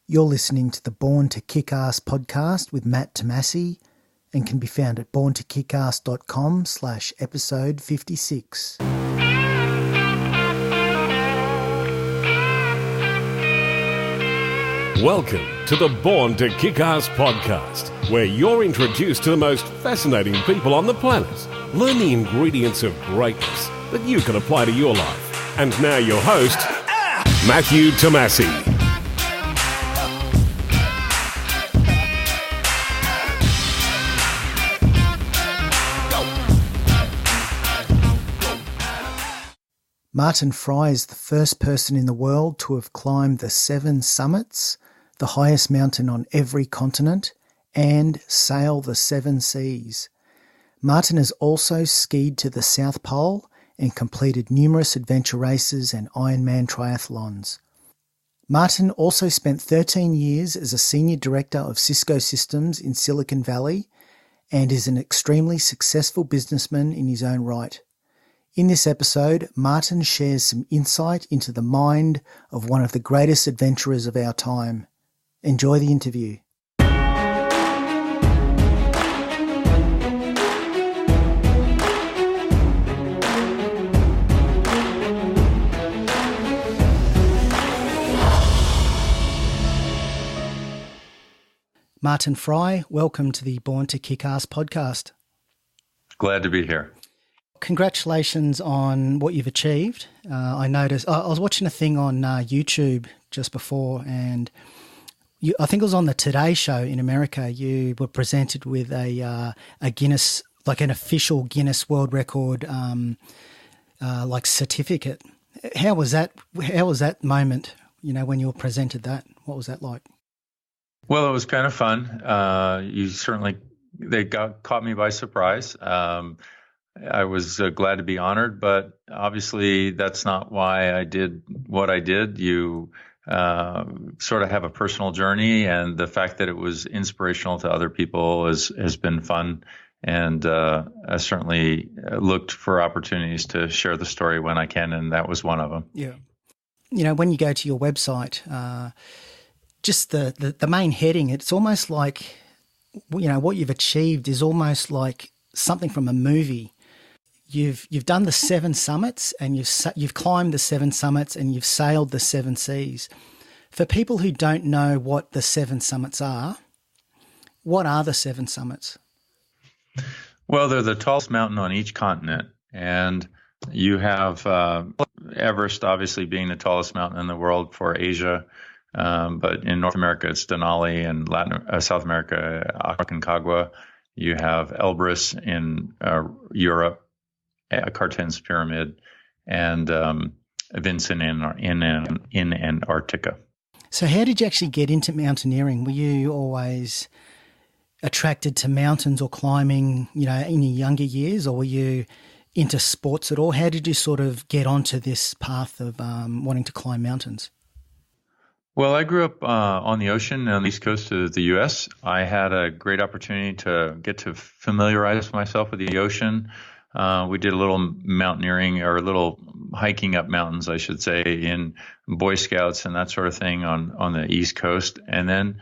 You're listening to the Born to Kick-Ass podcast with Matt Tomasi and can be found at borntokickass.com/episode 56. Welcome to the Born to Kick-Ass podcast, where you're introduced to the most fascinating people on the planet. Learn the ingredients of greatness that you can apply to your life. And now your host, Matthew Tomasi. Martin Frey is the first person in the world to have climbed the 7 summits, the highest mountain on every continent, and sail the 7 seas. Martin has also skied to the South Pole and completed numerous adventure races and Ironman triathlons. Martin also spent 13 years as a senior director of Cisco systems in Silicon Valley and is an extremely successful businessman in his own right. In this episode, Martin shares some insight into the mind of one of the greatest adventurers of our time. Enjoy the interview. Martin Frey, welcome to the Born to Kick-Ass podcast. Glad to be here. Congratulations on what you've achieved. I noticed, I was watching a thing on YouTube just before, and I think it was on the Today Show in America. You were presented with a Guinness, like an official Guinness World Record, like certificate. How was that? How was that moment? You know, when you were presented that, what was that like? Well, it was kind of fun. They caught me by surprise. I was glad to be honored, but obviously that's not why I did what I did. You sort of have a personal journey, and the fact that it was inspirational to other people has been fun. And I certainly looked for opportunities to share the story when I can, and that was one of them. Yeah. You know, when you go to your website, just the main heading, it's almost like, you know, what you've achieved is almost like something from a movie. You've done the 7 summits, and you've climbed the 7 summits, and you've sailed the 7 seas. For people who don't know what the 7 summits are, what are the 7 summits? Well, they're the tallest mountain on each continent, and you have Everest, obviously being the tallest mountain in the world for Asia, but in North America it's Denali, and South America Aconcagua. You have Elbrus in Europe, Carten's Pyramid, and Vinson in Antarctica. So how did you actually get into mountaineering? Were you always attracted to mountains or climbing, you know, in your younger years, or were you into sports at all? How did you sort of get onto this path of wanting to climb mountains? Well, I grew up on the ocean on the east coast of the U.S. I had a great opportunity to get to familiarize myself with the ocean. We did a little mountaineering, or a little hiking up mountains, I should say, in Boy Scouts and that sort of thing on the East Coast. And then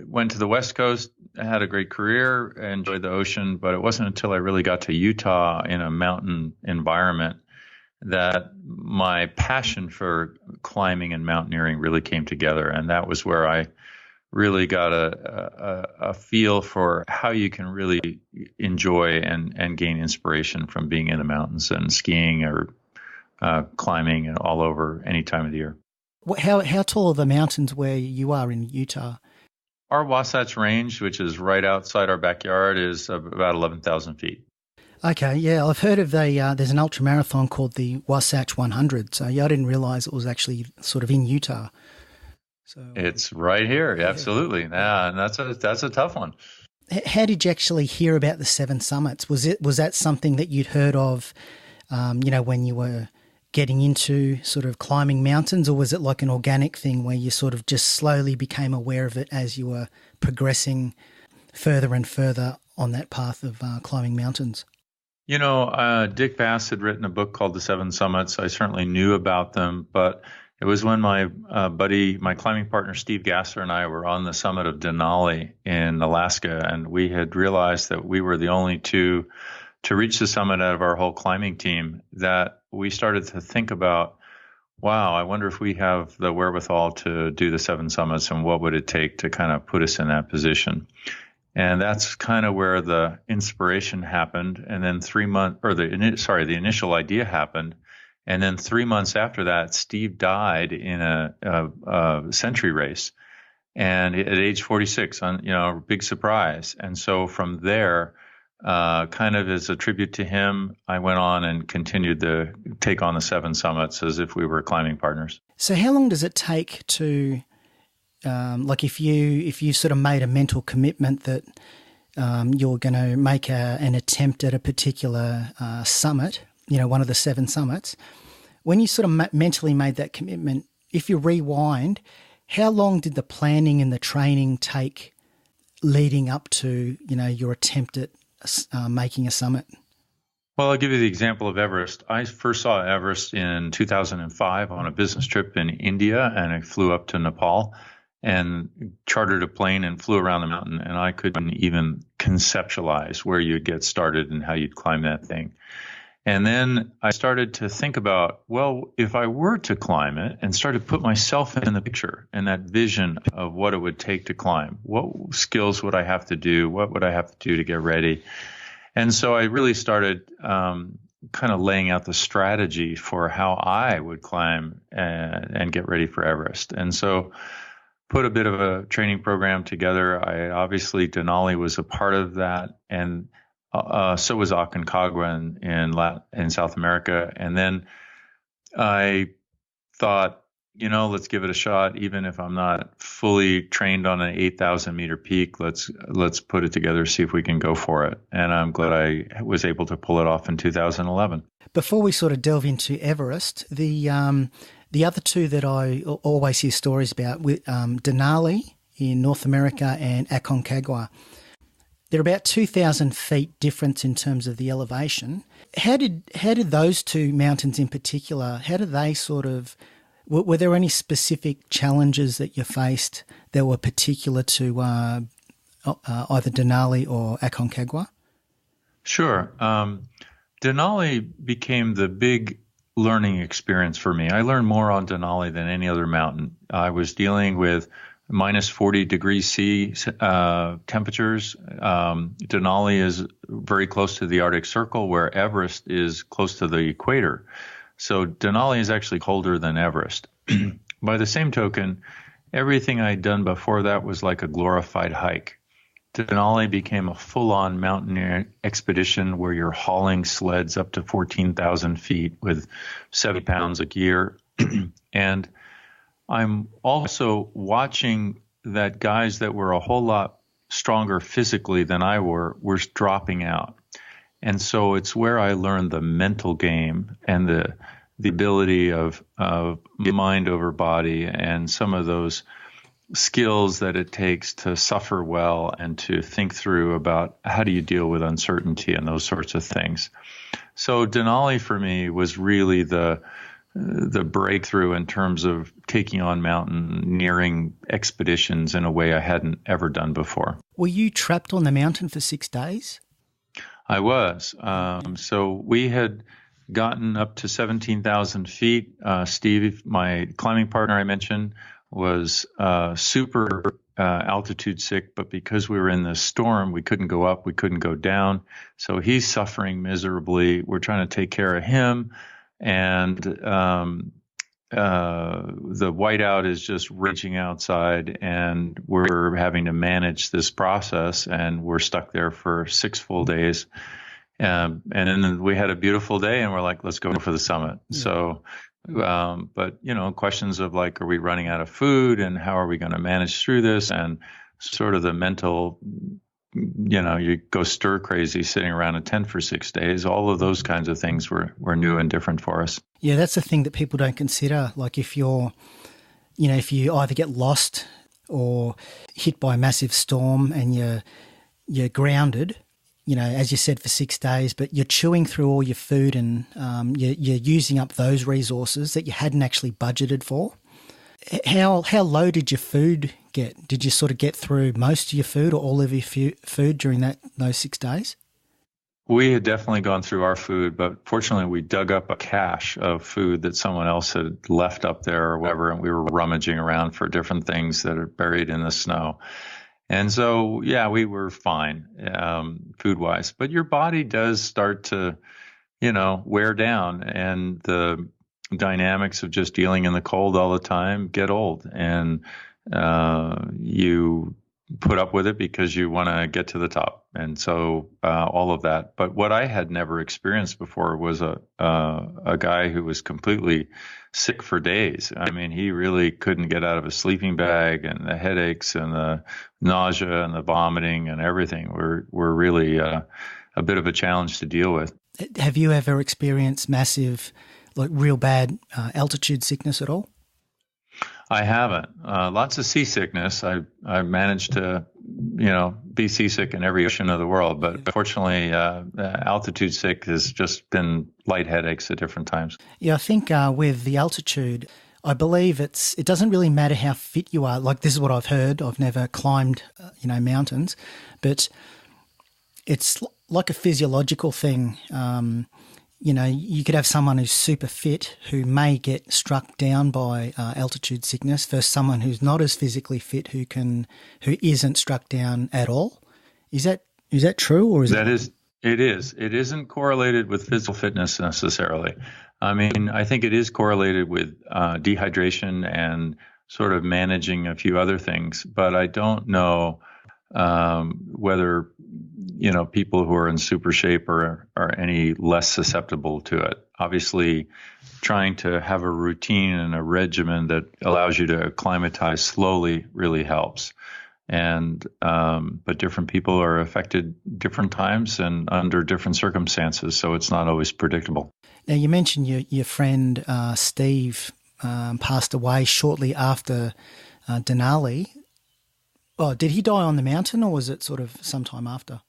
went to the West Coast, had a great career, enjoyed the ocean, but it wasn't until I really got to Utah in a mountain environment that my passion for climbing and mountaineering really came together. And that was where I really got a feel for how you can really enjoy and gain inspiration from being in the mountains and skiing or climbing and all over any time of the year. How tall are the mountains where you are in Utah? Our Wasatch Range, which is right outside our backyard, is about 11,000 feet. Okay, yeah, I've heard of there's an ultra marathon called the Wasatch 100. So yeah, I didn't realize it was actually sort of in Utah. So it's right here, absolutely. Yeah, and that's a tough one. How did you actually hear about the 7 summits? Was that something that you'd heard of, you know, when you were getting into sort of climbing mountains, or was it like an organic thing where you sort of just slowly became aware of it as you were progressing further and further on that path of climbing mountains? You know, Dick Bass had written a book called The 7 Summits. I certainly knew about them, but It was when my buddy, my climbing partner, Steve Gasser, and I were on the summit of Denali in Alaska, and we had realized that we were the only two to reach the summit out of our whole climbing team, that we started to think about, wow, I wonder if we have the wherewithal to do the 7 summits, and what would it take to kind of put us in that position. And that's kind of where the inspiration happened. And then the initial idea happened. And then 3 months after that, Steve died in a century race, and at age 46, big surprise. And so from there, kind of as a tribute to him, I went on and continued to take on the 7 summits as if we were climbing partners. So how long does it take to, if you sort of made a mental commitment that you're going to make an attempt at a particular summit, one of the 7 summits, when you sort of mentally made that commitment, if you rewind, how long did the planning and the training take leading up to, your attempt at making a summit? Well, I'll give you the example of Everest. I first saw Everest in 2005 on a business trip in India, and I flew up to Nepal and chartered a plane and flew around the mountain, and I couldn't even conceptualize where you'd get started and how you'd climb that thing. And then I started to think about, well, if I were to climb it, and started to put myself in the picture and that vision of what it would take to climb, what skills would I have to do? What would I have to do to get ready? And so I really started kind of laying out the strategy for how I would climb and get ready for Everest. And so put a bit of a training program together. Denali was a part of that, and so was Aconcagua in South America. And then I thought, let's give it a shot. Even if I'm not fully trained on an 8,000 meter peak, let's put it together, see if we can go for it. And I'm glad I was able to pull it off in 2011. Before we sort of delve into Everest, the other two that I always hear stories about, with Denali in North America and Aconcagua, they're about 2,000 feet difference in terms of the elevation. How did those two mountains in particular, how did they sort of, were there any specific challenges that you faced that were particular to either Denali or Aconcagua? Sure. Denali became the big learning experience for me. I learned more on Denali than any other mountain. I was dealing with minus 40 degrees C temperatures. Denali is very close to the Arctic Circle, where Everest is close to the equator. So Denali is actually colder than Everest. By the same token, everything I'd done before that was like a glorified hike. Denali became a full-on mountaineering expedition where you're hauling sleds up to 14,000 feet with 70 pounds of gear. And I'm also watching that guys that were a whole lot stronger physically than I were dropping out. And so it's where I learned the mental game and the ability of mind over body, and some of those skills that it takes to suffer well and to think through about how do you deal with uncertainty and those sorts of things. So Denali for me was really the breakthrough in terms of taking on mountaineering expeditions in a way I hadn't ever done before. Were you trapped on the mountain for 6 days? I was. So we had gotten up to 17,000 feet. Steve, my climbing partner I mentioned, was super altitude sick, but because we were in this storm, we couldn't go up, we couldn't go down. So he's suffering miserably. We're trying to take care of him. And the whiteout is just raging outside, and we're having to manage this process, and we're stuck there for 6 full days. And then we had a beautiful day, and we're like, let's go for the summit. Yeah. So, but questions of like, are we running out of food, and how are we going to manage through this? And sort of the mental, you go stir crazy sitting around a tent for 6 days. All of those kinds of things were new and different for us. Yeah, that's the thing that people don't consider. Like if you either get lost or hit by a massive storm and you're grounded, as you said, for 6 days, but you're chewing through all your food and you're using up those resources that you hadn't actually budgeted for. How low did your food get? Did you sort of get through most of your food or all of your food during those 6 days? We had definitely gone through our food, but fortunately we dug up a cache of food that someone else had left up there or whatever, and we were rummaging around for different things that are buried in the snow. And so, yeah, we were fine food-wise. But your body does start to, wear down, and the dynamics of just dealing in the cold all the time get old, and you put up with it because you want to get to the top. And so all of that. But what I had never experienced before was a guy who was completely sick for days. I mean, he really couldn't get out of his sleeping bag, and the headaches and the nausea and the vomiting and everything were really a bit of a challenge to deal with. Have you ever experienced massive, like real bad altitude sickness at all? I haven't. Lots of seasickness. I managed to, be seasick in every ocean of the world, but fortunately, altitude sick has just been light headaches at different times. Yeah, I think with the altitude, I believe it doesn't really matter how fit you are. Like, this is what I've heard. I've never climbed, mountains, but it's like a physiological thing. You could have someone who's super fit who may get struck down by altitude sickness versus someone who's not as physically fit who isn't struck down at all. Is that true, or is it is? It is. It isn't correlated with physical fitness necessarily. I mean, I think it is correlated with dehydration and sort of managing a few other things, but I don't know whether people who are in super shape are any less susceptible to it. Obviously, trying to have a routine and a regimen that allows you to acclimatize slowly really helps. And but different people are affected different times and under different circumstances, so it's not always predictable. Now, you mentioned your friend Steve passed away shortly after Denali. Oh, did he die on the mountain, or was it sort of sometime after?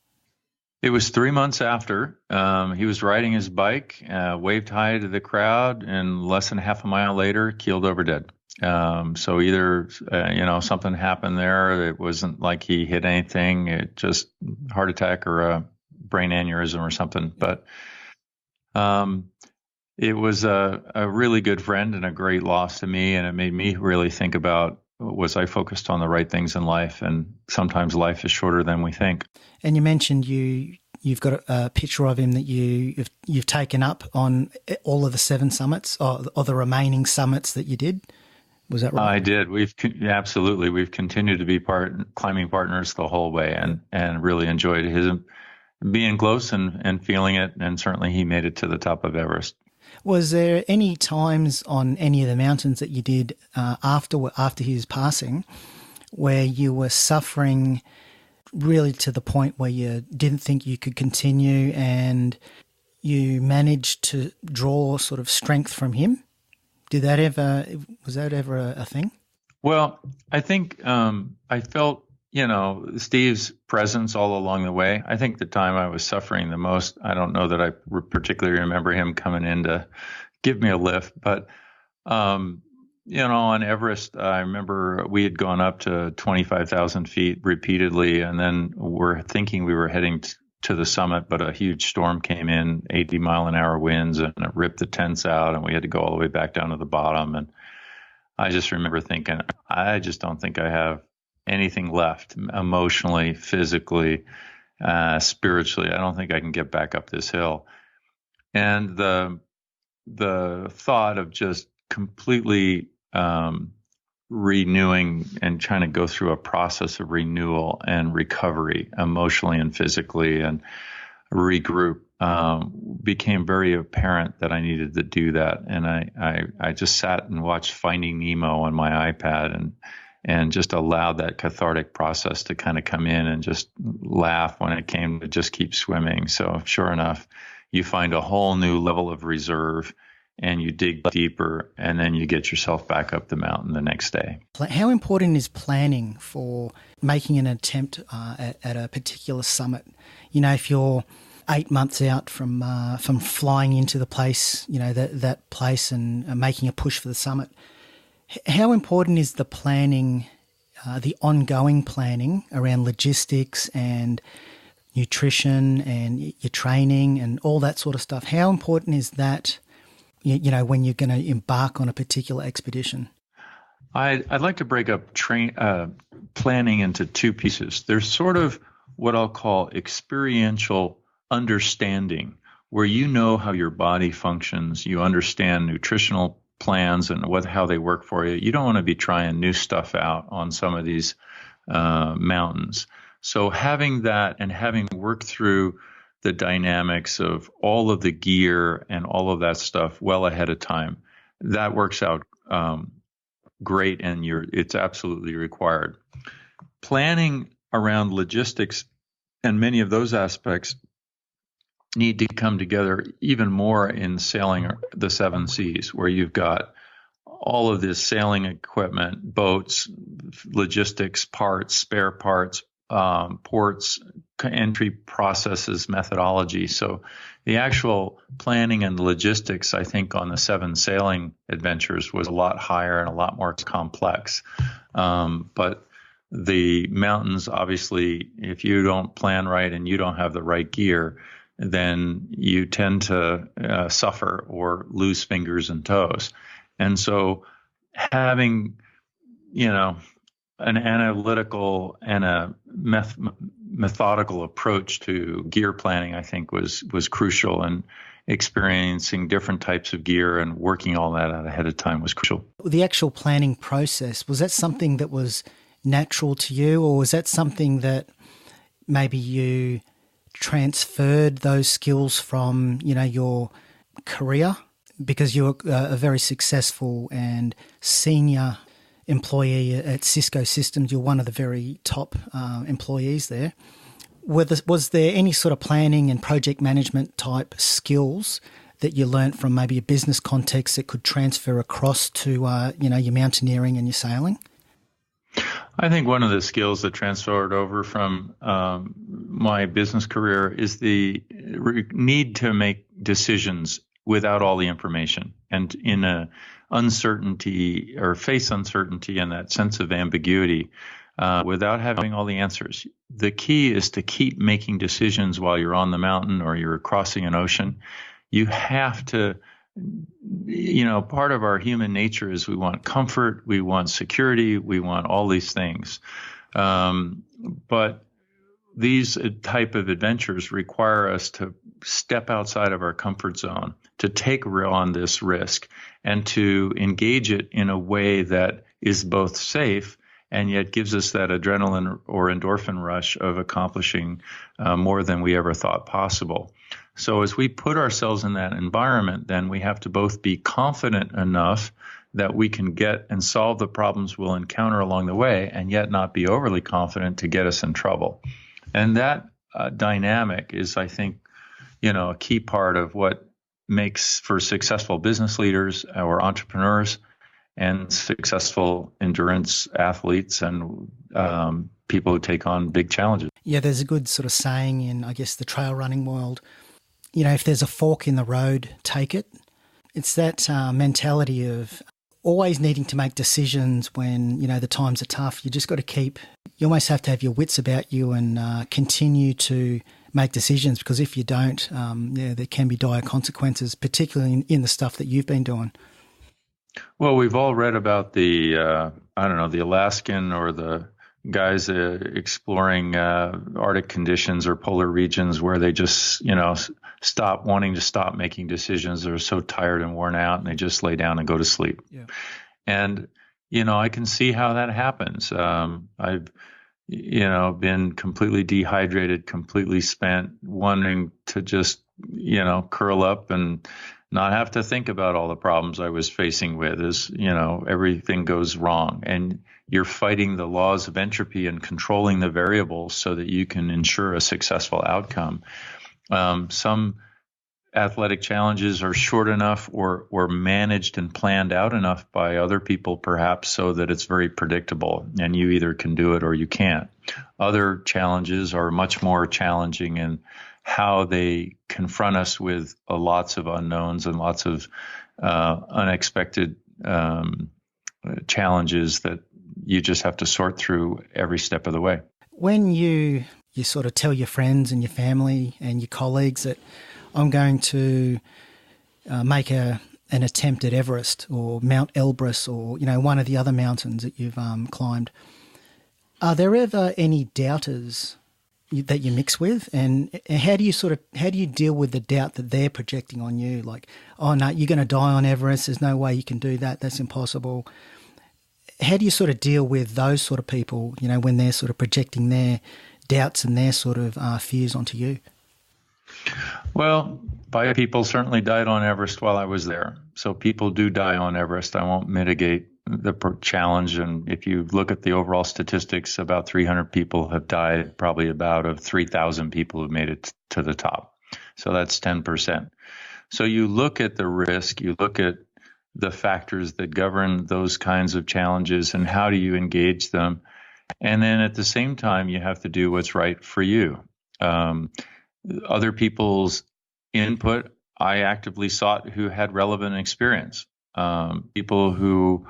It was 3 months after. He was riding his bike, waved hi to the crowd, and less than half a mile later, keeled over dead. So either, something happened there. It wasn't like he hit anything. It just heart attack or a brain aneurysm or something. But it was a really good friend and a great loss to me. And it made me really think about, was I focused on the right things in life? And sometimes life is shorter than we think. And you mentioned you've got a picture of him that you've taken up on all of the 7 summits or the remaining summits that you did. Was that right? I did. Absolutely. We've continued to be climbing partners the whole way, and really enjoyed his being close and feeling it. And certainly he made it to the top of Everest. Was there any times on any of the mountains that you did after his passing where you were suffering really to the point where you didn't think you could continue, and you managed to draw sort of strength from him? Was that ever a thing? Well, I think I felt, Steve's presence all along the way. I think the time I was suffering the most, I don't know that I particularly remember him coming in to give me a lift, but, on Everest, I remember we had gone up to 25,000 feet repeatedly, and then we're thinking we were heading to the summit, but a huge storm came in, 80-mile-an-hour winds, and it ripped the tents out, and we had to go all the way back down to the bottom. And I just remember thinking, I just don't think I have anything left emotionally, physically, spiritually. I don't think I can get back up this hill. And the thought of just completely renewing and trying to go through a process of renewal and recovery emotionally and physically and regroup became very apparent that I needed to do that. And I just sat and watched Finding Nemo on my iPad and just allowed that cathartic process to kind of come in and just laugh when it came to just keep swimming. So sure enough, you find a whole new level of reserve and you dig deeper, and then you get yourself back up the mountain the next day. How important is planning for making an attempt at a particular summit? You know, if you're 8 months out from flying into the place, you know, that place and making a push for the summit, how important is the planning, the ongoing planning around logistics and nutrition and your training and all that sort of stuff? How important is that, you know, when you're going to embark on a particular expedition? I'd like to break up planning into two pieces. There's sort of what I'll call experiential understanding, where you know how your body functions, you understand nutritional plans and how they work for you. You don't want to be trying new stuff out on some of these mountains. So having that and having worked through the dynamics of all of the gear and all of that stuff well ahead of time, that works out great, and it's absolutely required. Planning around logistics and many of those aspects need to come together even more in sailing the seven seas, where you've got all of this sailing equipment, boats, logistics, parts, spare parts, ports, entry processes, methodology. So the actual planning and the logistics, I think, on the seven sailing adventures was a lot higher and a lot more complex. But the mountains, obviously, if you don't plan right and you don't have the right gear, then you tend to suffer or lose fingers and toes. And so having, an analytical and a methodical approach to gear planning, I think, was crucial, and experiencing different types of gear and working all that out ahead of time was crucial. The actual planning process, was that something that was natural to you, or was that something that maybe you transferred those skills from, your career? Because you're a very successful and senior employee at Cisco Systems. You're one of the very top employees there. Was there any sort of planning and project management type skills that you learnt from maybe a business context that could transfer across to, your mountaineering and your sailing? I think one of the skills that transferred over from my business career is the need to make decisions without all the information, and in a uncertainty or face uncertainty and that sense of ambiguity without having all the answers. The key is to keep making decisions while you're on the mountain or you're crossing an ocean. You have to, part of our human nature is we want comfort, we want security, we want all these things. But these type of adventures require us to step outside of our comfort zone, to take on this risk, and to engage it in a way that is both safe and yet gives us that adrenaline or endorphin rush of accomplishing more than we ever thought possible. So as we put ourselves in that environment, then we have to both be confident enough that we can get and solve the problems we'll encounter along the way, and yet not be overly confident to get us in trouble. And that dynamic is, I think, a key part of what makes for successful business leaders or entrepreneurs and successful endurance athletes and people who take on big challenges. Yeah, there's a good sort of saying in, I guess, the trail running world, if there's a fork in the road, take it. It's that mentality of always needing to make decisions when, the times are tough. You just got to you almost have to have your wits about you and continue to make decisions, because if you don't, there can be dire consequences, particularly in the stuff that you've been doing. Well, we've all read about the Alaskan or the guys exploring Arctic conditions or polar regions where they just, stop making decisions. They're so tired and worn out, and they just lay down and go to sleep. Yeah. And, I can see how that happens. I've been completely dehydrated, completely spent, wanting to just, curl up and not have to think about all the problems I was facing with as, everything goes wrong. And you're fighting the laws of entropy and controlling the variables so that you can ensure a successful outcome. Some athletic challenges are short enough or managed and planned out enough by other people, perhaps, so that it's very predictable and you either can do it or you can't. Other challenges are much more challenging in how they confront us with lots of unknowns and lots of unexpected challenges that you just have to sort through every step of the way. When you sort of tell your friends and your family and your colleagues that I'm going to make an attempt at Everest or Mount Elbrus or, one of the other mountains that you've climbed, are there ever any doubters that you mix with? And how do you deal with the doubt that they're projecting on you? Like, oh no, you're going to die on Everest. There's no way you can do that. That's impossible. How do you sort of deal with those sort of people, when they're sort of projecting their doubts and their sort of fears onto you? Well, people certainly died on Everest while I was there. So people do die on Everest. I won't mitigate the challenge. And if you look at the overall statistics, about 300 people have died, probably about of 3,000 people who've made it to the top. So that's 10%. So you look at the risk, you look at the factors that govern those kinds of challenges and how do you engage them. And then at the same time, you have to do what's right for you. Other people's input, I actively sought who had relevant experience. People who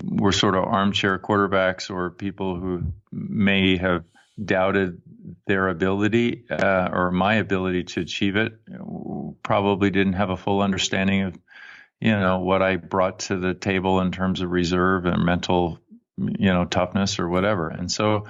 were sort of armchair quarterbacks or people who may have doubted their ability or my ability to achieve it probably didn't have a full understanding of, what I brought to the table in terms of reserve and mental, toughness or whatever. And so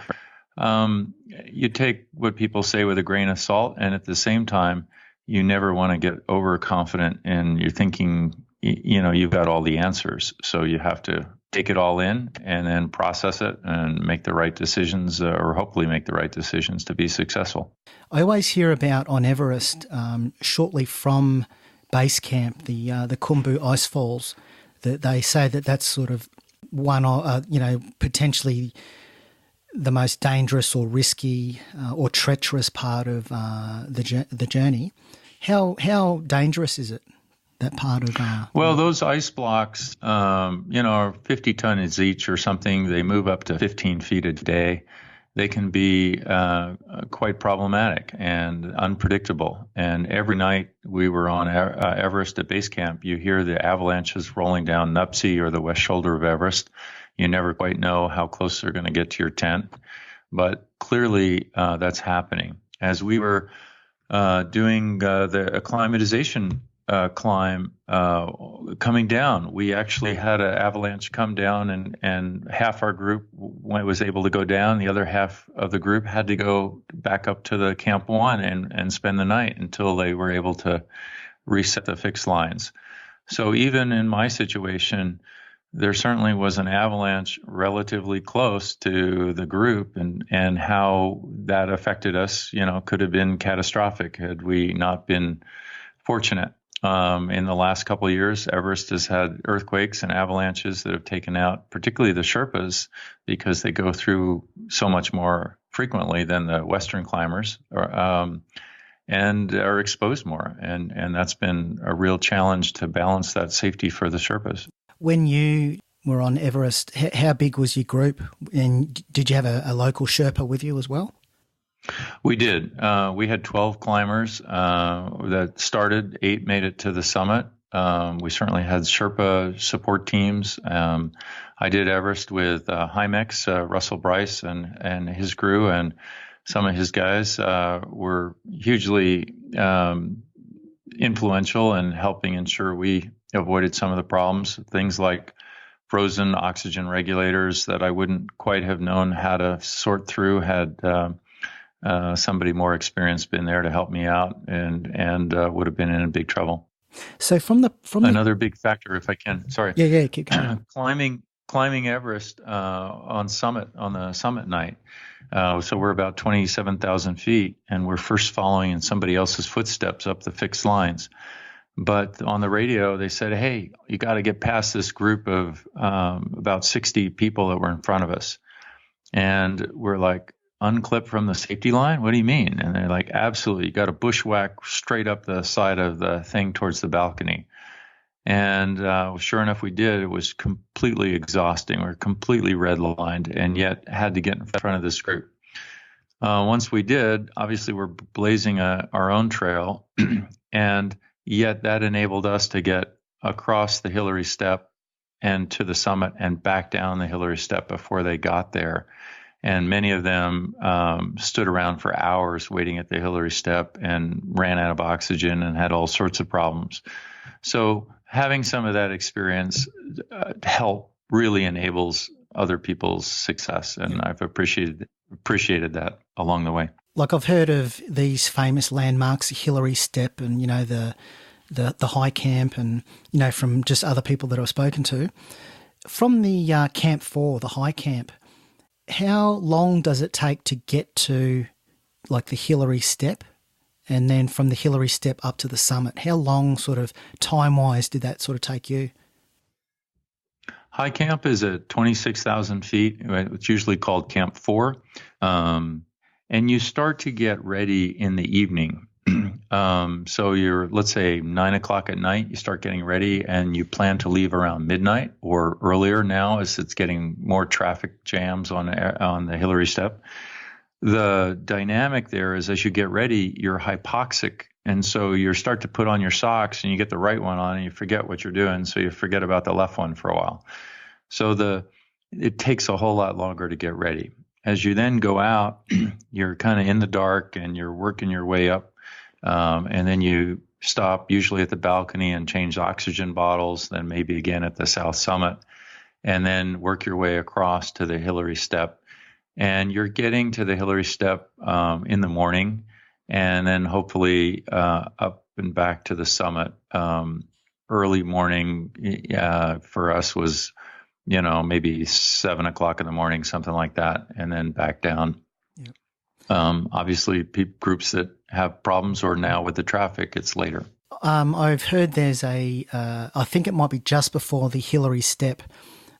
you take what people say with a grain of salt, and at the same time, you never want to get overconfident in your thinking, you've got all the answers. So you have to take it all in and then process it and make the right decisions or hopefully make the right decisions to be successful. I always hear about on Everest, shortly from base camp, the Khumbu ice falls, that they say that's sort of one, potentially the most dangerous or risky or treacherous part of the journey. How dangerous is it, that part of? Well, those ice blocks, are 50 tons each or something. They move up to 15 feet a day. They can be quite problematic and unpredictable. And every night we were on Everest at base camp, you hear the avalanches rolling down Nuptse or the west shoulder of Everest. You never quite know how close they're going to get to your tent. But clearly that's happening. As we were doing the acclimatization climb coming down, we actually had an avalanche come down and half our group was able to go down. The other half of the group had to go back up to the Camp 1 and spend the night until they were able to reset the fixed lines. So even in my situation, there certainly was an avalanche relatively close to the group, and how that affected us, could have been catastrophic had we not been fortunate. In the last couple of years, Everest has had earthquakes and avalanches that have taken out particularly the Sherpas because they go through so much more frequently than the Western climbers and are exposed more. And that's been a real challenge to balance that safety for the Sherpas. When you were on Everest, how big was your group? And did you have a local Sherpa with you as well? We did. We had 12 climbers that started. 8 made it to the summit. We certainly had Sherpa support teams. I did Everest with Hymex, Russell Bryce and his crew, and some of his guys were hugely influential in helping ensure we avoided some of the problems, things like frozen oxygen regulators that I wouldn't quite have known how to sort through had somebody more experienced been there to help me out, and would have been in big trouble. So from another big factor, if I can, sorry. Yeah, keep going. climbing Everest on the summit night. So we're about 27,000 feet, and we're first following in somebody else's footsteps up the fixed lines. But on the radio, they said, "Hey, you got to get past this group of about 60 people that were in front of us." And we're like, unclip from the safety line? What do you mean? And they're like, absolutely. You got to bushwhack straight up the side of the thing towards the balcony. And sure enough, we did. It was completely exhausting. We were completely redlined and yet had to get in front of this group. Once we did, obviously we're blazing our own trail, and yet that enabled us to get across the Hillary Step and to the summit and back down the Hillary Step before they got there. And many of them stood around for hours waiting at the Hillary Step and ran out of oxygen and had all sorts of problems. So having some of that experience help really enables other people's success, and I've appreciated that along the way. Like I've heard of these famous landmarks, Hillary Step, and the high camp, and from just other people that I've spoken to. From the Camp 4, the high camp, how long does it take to get to like the Hillary Step, and then from the Hillary Step up to the summit? How long, sort of time-wise, did that sort of take you? High camp is at 26,000 feet. It's usually called Camp 4. And you start to get ready in the evening. So you're, let's say, 9 o'clock at night, you start getting ready, and you plan to leave around midnight or earlier now as it's getting more traffic jams on the Hillary Step. The dynamic there is as you get ready, you're hypoxic. And so you start to put on your socks and you get the right one on and you forget what you're doing. So you forget about the left one for a while. So it takes a whole lot longer to get ready. As you then go out, you're kind of in the dark and you're working your way up. And then you stop usually at the balcony and change oxygen bottles, then maybe again at the South Summit, and then work your way across to the Hillary Step. And you're getting to the Hillary Step in the morning, and then hopefully up and back to the summit. Early morning for us was, maybe 7 o'clock in the morning, something like that, and then back down. Yep. Obviously, groups that have problems, or now with the traffic, it's later. I've heard there's I think it might be just before the Hillary Step.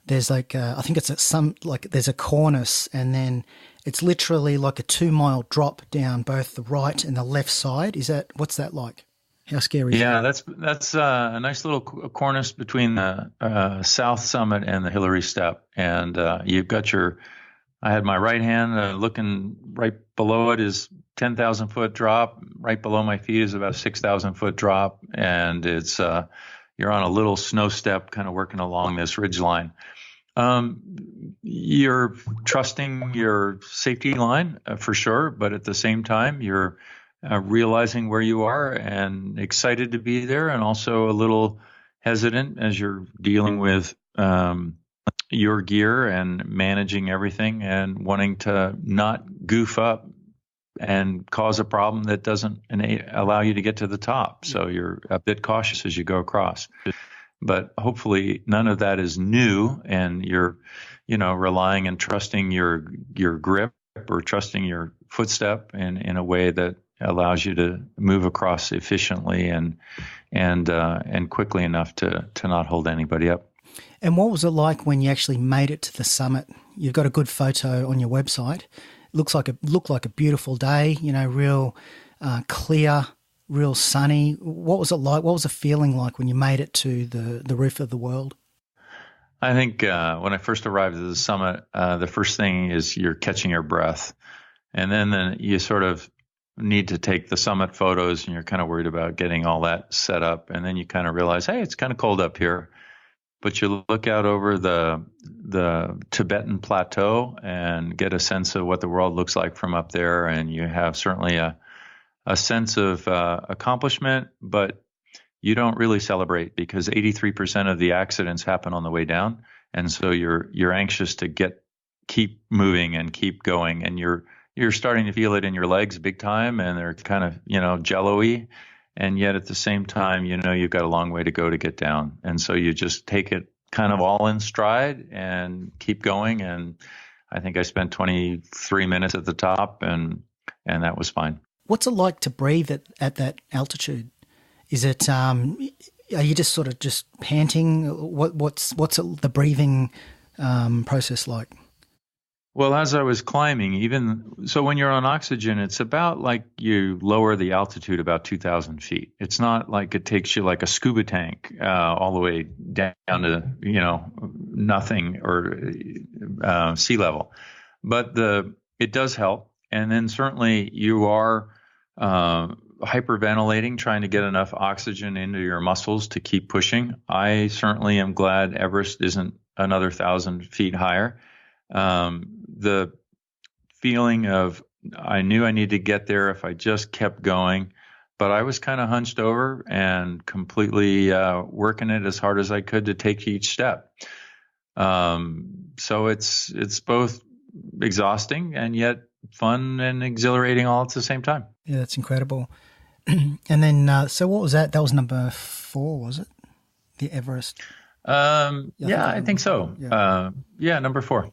There's I think it's there's a cornice, and then it's literally like a 2-mile drop down both the right and the left side. What's that like? How scary is that? Yeah, that's a nice little cornice between the South Summit and the Hillary Step. And you've got I had my right hand looking right below it is 10,000 foot drop. Right below my feet is about a 6,000 foot drop. And it's, you're on a little snow step kind of working along this ridge line. You're trusting your safety line for sure, but at the same time, you're realizing where you are and excited to be there, and also a little hesitant as you're dealing with your gear and managing everything and wanting to not goof up and cause a problem that doesn't allow you to get to the top. So you're a bit cautious as you go across. But hopefully none of that is new, and you're, relying and trusting your grip or trusting your footstep in a way that allows you to move across efficiently and quickly enough to not hold anybody up. And what was it like when you actually made it to the summit? You've got a good photo on your website. Looked like a beautiful day, real clear, real sunny. What was it like? What was the feeling like when you made it to the roof of the world? I think when I first arrived at the summit, the first thing is you're catching your breath. And then you sort of need to take the summit photos, and you're kind of worried about getting all that set up. And then you kind of realize, hey, it's kind of cold up here. But you look out over the Tibetan plateau and get a sense of what the world looks like from up there. And you have certainly a sense of accomplishment, but you don't really celebrate because 83% of the accidents happen on the way down. And so you're anxious to keep moving and keep going. And you're starting to feel it in your legs big time, and they're kind of, jello-y. And yet at the same time, you've got a long way to go to get down. And so you just take it kind of all in stride and keep going. And I think I spent 23 minutes at the top, and that was fine. What's it like to breathe at that altitude? Is it, are you just sort of just panting? What's the breathing process like? Well, as I was climbing, even so, when you're on oxygen, it's about like you lower the altitude about 2,000 feet. It's not like it takes you like a scuba tank all the way down to nothing or sea level, but it does help. And then certainly you are hyperventilating, trying to get enough oxygen into your muscles to keep pushing. I certainly am glad Everest isn't another 1,000 feet higher. The feeling of I knew I needed to get there if I just kept going, but I was kind of hunched over and completely working it as hard as I could to take each step. So it's both exhausting and yet fun and exhilarating all at the same time. Yeah, that's incredible. And then, so what was that? That was number 4, was it? The Everest? I think so. Yeah. Number 4.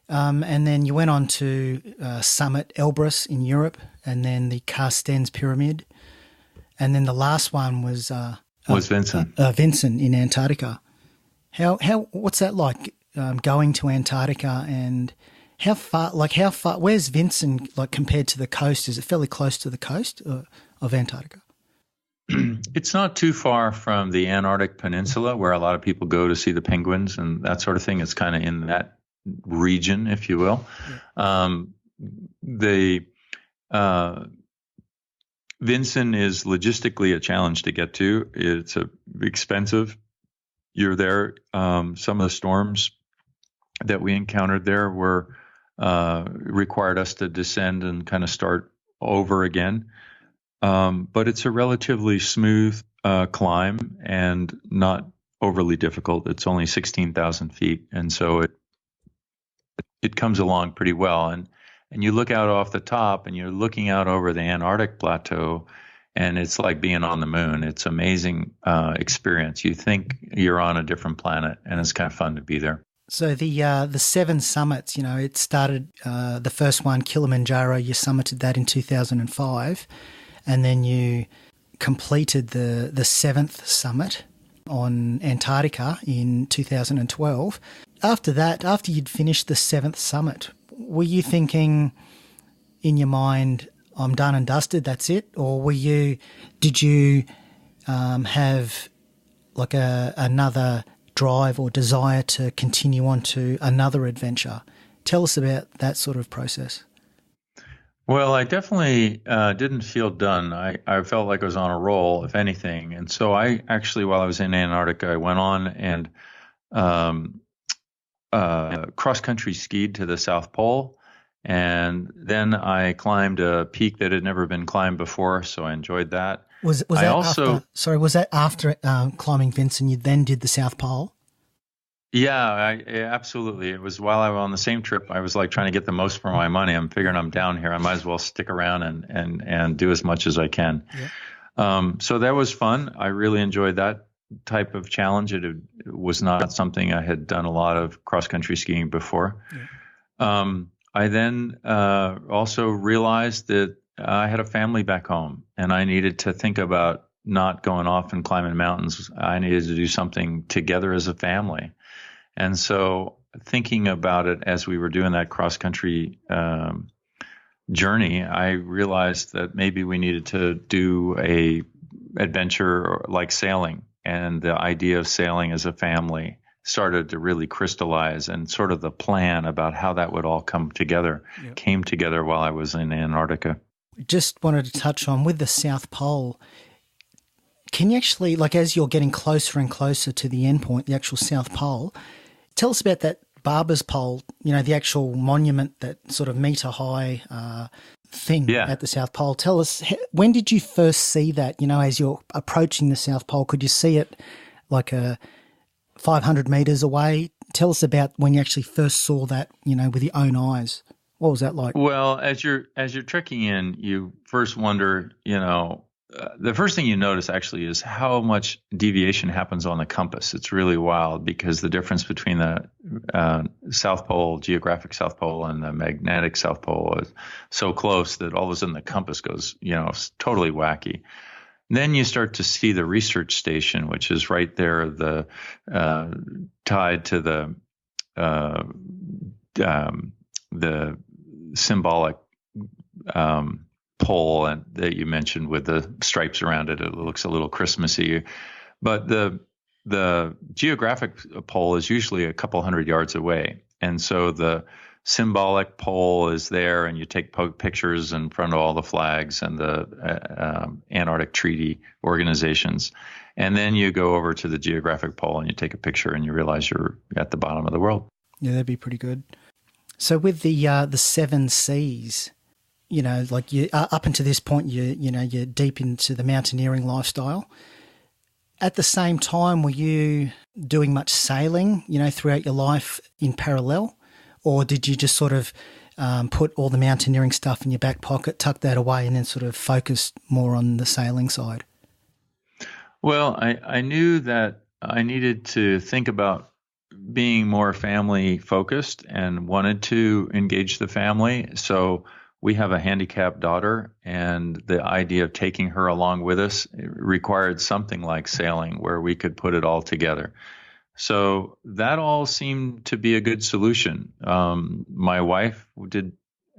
And then you went on to summit Elbrus in Europe, and then the Carstensz Pyramid, and then the last one was Vinson. Vinson in Antarctica. What's that like, going to Antarctica, and how far? Where's Vinson like compared to the coast? Is it fairly close to the coast of Antarctica? It's not too far from the Antarctic Peninsula, where a lot of people go to see the penguins and that sort of thing. It's kind of in that region, if you will. Yeah. Vinson is logistically a challenge to get to. It's expensive. You're there. Some of the storms that we encountered there required us to descend and kind of start over again. But it's a relatively smooth climb and not overly difficult. It's only 16,000 feet, and so it comes along pretty well. And you look out off the top, and you're looking out over the Antarctic plateau, and it's like being on the moon. It's an amazing experience. You think you're on a different planet, and it's kind of fun to be there. So the 7 summits, it started, the first one, Kilimanjaro, you summited that in 2005, and then you completed the 7th summit on Antarctica in 2012. After that, after you'd finished the 7th summit, were you thinking in your mind, I'm done and dusted, that's it? Or did you have like another drive or desire to continue on to another adventure? Tell us about that sort of process. Well, I definitely didn't feel done. I felt like I was on a roll, if anything. And so I actually, while I was in Antarctica, I went on and cross-country skied to the South Pole. And then I climbed a peak that had never been climbed before, so I enjoyed that. Was that after climbing Vinson, you then did the South Pole? Yeah, absolutely. It was while I was on the same trip. I was like trying to get the most for my money. I'm figuring I'm down here. I might as well stick around and do as much as I can. Yeah. So that was fun. I really enjoyed that type of challenge. It was not something I had done a lot of cross-country skiing before. Yeah. I then also realized that I had a family back home, and I needed to think about not going off and climbing mountains. I needed to do something together as a family. And so thinking about it as we were doing that cross-country journey, I realized that maybe we needed to do a adventure like sailing. And the idea of sailing as a family started to really crystallize, and sort of the plan about how that would all come together came together while I was in Antarctica. Just wanted to touch on with the South Pole. Can you actually, like as you're getting closer and closer to the end point, the actual South Pole, tell us about that Barber's Pole, the actual monument, that sort of metre high thing at the South Pole. Tell us, when did you first see that, as you're approaching the South Pole? Could you see it like 500 metres away? Tell us about when you actually first saw that, with your own eyes. What was that like? Well, as you're trekking in, you first wonder, the first thing you notice actually is how much deviation happens on the compass. It's really wild because the difference between the South Pole, geographic South Pole, and the magnetic South Pole is so close that all of a sudden the compass goes, totally wacky. Then you start to see the research station, which is right there, tied to the the symbolic pole and that you mentioned with the stripes around it. It looks a little Christmassy, but the geographic pole is usually a couple hundred yards away, and so the symbolic pole is there, and you take pictures in front of all the flags and the Antarctic Treaty organizations, and then you go over to the geographic pole and you take a picture, and you realize you're at the bottom of the world. Yeah, that'd be pretty good. So with the seven C's, like you up until this point, you're deep into the mountaineering lifestyle. At the same time, were you doing much sailing, throughout your life in parallel? Or did you just sort of put all the mountaineering stuff in your back pocket, tuck that away, and then sort of focus more on the sailing side? Well, I knew that I needed to think about being more family focused and wanted to engage the family. So we have a handicapped daughter, and the idea of taking her along with us required something like sailing where we could put it all together. So that all seemed to be a good solution. My wife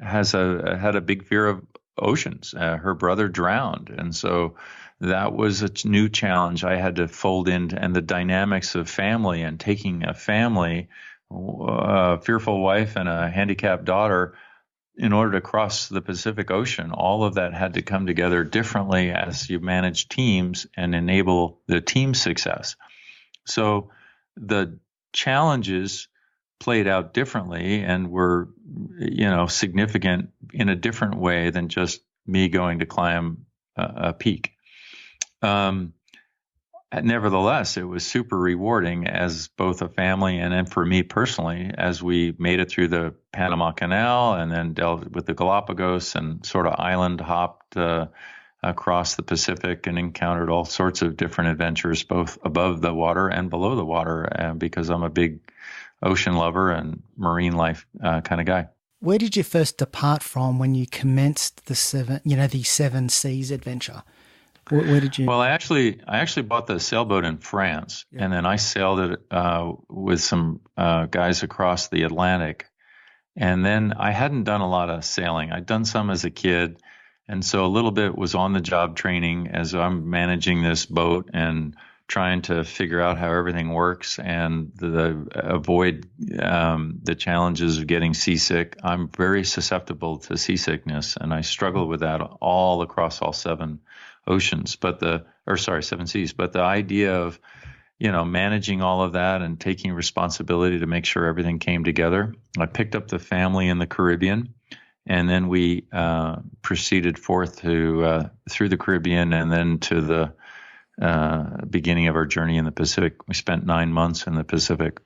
had a big fear of oceans. Her brother drowned, and so that was a new challenge I had to fold in, and the dynamics of family and taking a family, a fearful wife and a handicapped daughter, in order to cross the Pacific Ocean. All of that had to come together differently as you manage teams and enable the team success. So the challenges played out differently and were, significant in a different way than just me going to climb a peak. Nevertheless, it was super rewarding as both a family and then for me personally, as we made it through the Panama Canal and then dealt with the Galapagos and sort of island hopped across the Pacific and encountered all sorts of different adventures, both above the water and below the water, because I'm a big ocean lover and marine life kind of guy. Where did you first depart from when you commenced the seven seas adventure? Where did you? Well, I actually bought the sailboat in France, and then I sailed it with some guys across the Atlantic. And then I hadn't done a lot of sailing. I'd done some as a kid, and so a little bit was on the job training as I'm managing this boat and trying to figure out how everything works and avoid the challenges of getting seasick. I'm very susceptible to seasickness, and I struggle with that all across all seven oceans, seven seas. But the idea of, managing all of that and taking responsibility to make sure everything came together. I picked up the family in the Caribbean, and then we proceeded forth through the Caribbean and then to the beginning of our journey in the Pacific. We spent 9 months in the Pacific.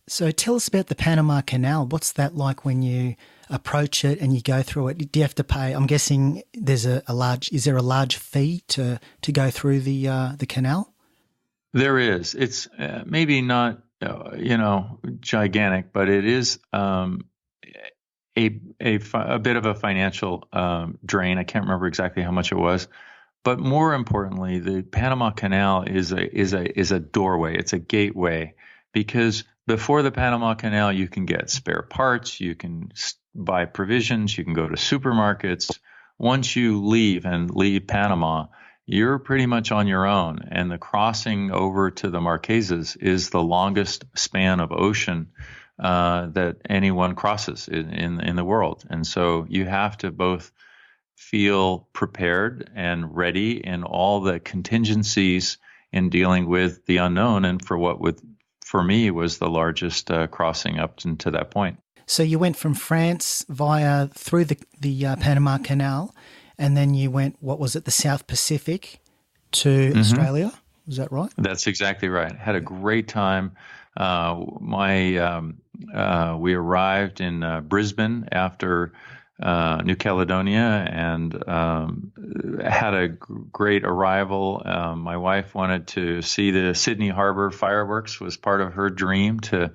So tell us about the Panama Canal. What's that like when you approach it and you go through it? Do you have to pay? I'm guessing is there a large fee to go through the canal? There is. It's maybe not gigantic, but it is a bit of a financial drain. I can't remember exactly how much it was. But more importantly, the Panama Canal is a doorway. It's a gateway, because before the Panama Canal, you can get spare parts, you can buy provisions, you can go to supermarkets. Once you leave Panama, you're pretty much on your own. And the crossing over to the Marquesas is the longest span of ocean that anyone crosses in the world. And so you have to both feel prepared and ready in all the contingencies in dealing with the unknown, and for me was the largest crossing up to that point. So you went from France through the Panama Canal, and then you went, what was it, the South Pacific to Australia? Was that right? That's exactly right. Had a great time. We arrived in Brisbane after New Caledonia and had a great arrival. My wife wanted to see the Sydney Harbour fireworks, was part of her dream to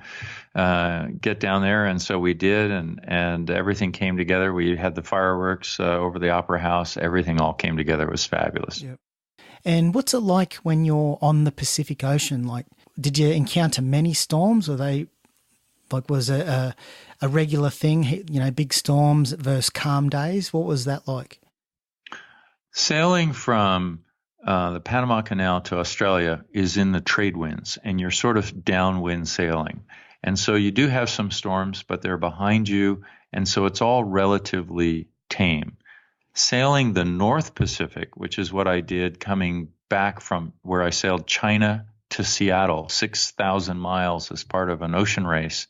get down there, and so we did, and everything came together. We had the fireworks over the Opera House. Everything all came together. It was fabulous. Yep. And what's it like when you're on the Pacific Ocean? Like, did you encounter many storms? Or was it a a regular thing, big storms versus calm days? What was that like? Sailing from the Panama Canal to Australia is in the trade winds, and you're sort of downwind sailing. And so you do have some storms, but they're behind you, and so it's all relatively tame. Sailing the North Pacific, which is what I did coming back from where I sailed China to Seattle, 6,000 miles as part of an ocean race,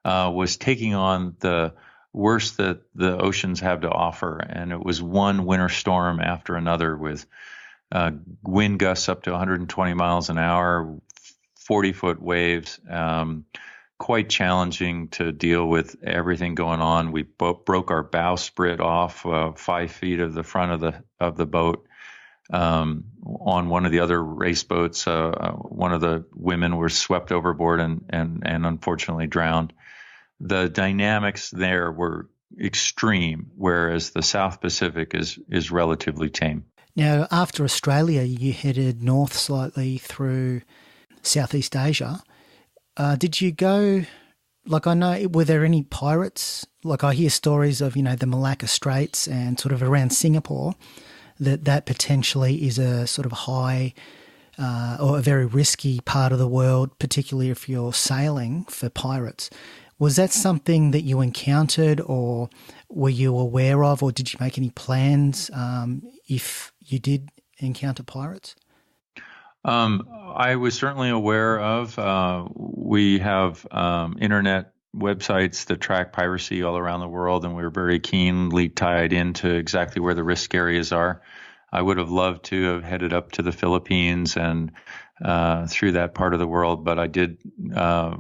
was taking on the worst that the oceans have to offer. And it was one winter storm after another with wind gusts up to 120 miles an hour, 40-foot waves, quite challenging to deal with everything going on. We broke our bowsprit off 5 feet of the front of the boat. On one of the other race boats, one of the women were swept overboard and unfortunately drowned. The dynamics there were extreme, whereas the South Pacific is relatively tame. Now, after Australia, you headed north slightly through Southeast Asia. Did you go, were there any pirates? Like I hear stories of, the Malacca Straits and sort of around Singapore, that potentially is a sort of high or a very risky part of the world, particularly if you're sailing for pirates. Was that something that you encountered or were you aware of, or did you make any plans if you did encounter pirates? I was certainly aware of. We have internet websites that track piracy all around the world, and we're very keenly tied into exactly where the risk areas are. I would have loved to have headed up to the Philippines and through that part of the world, but I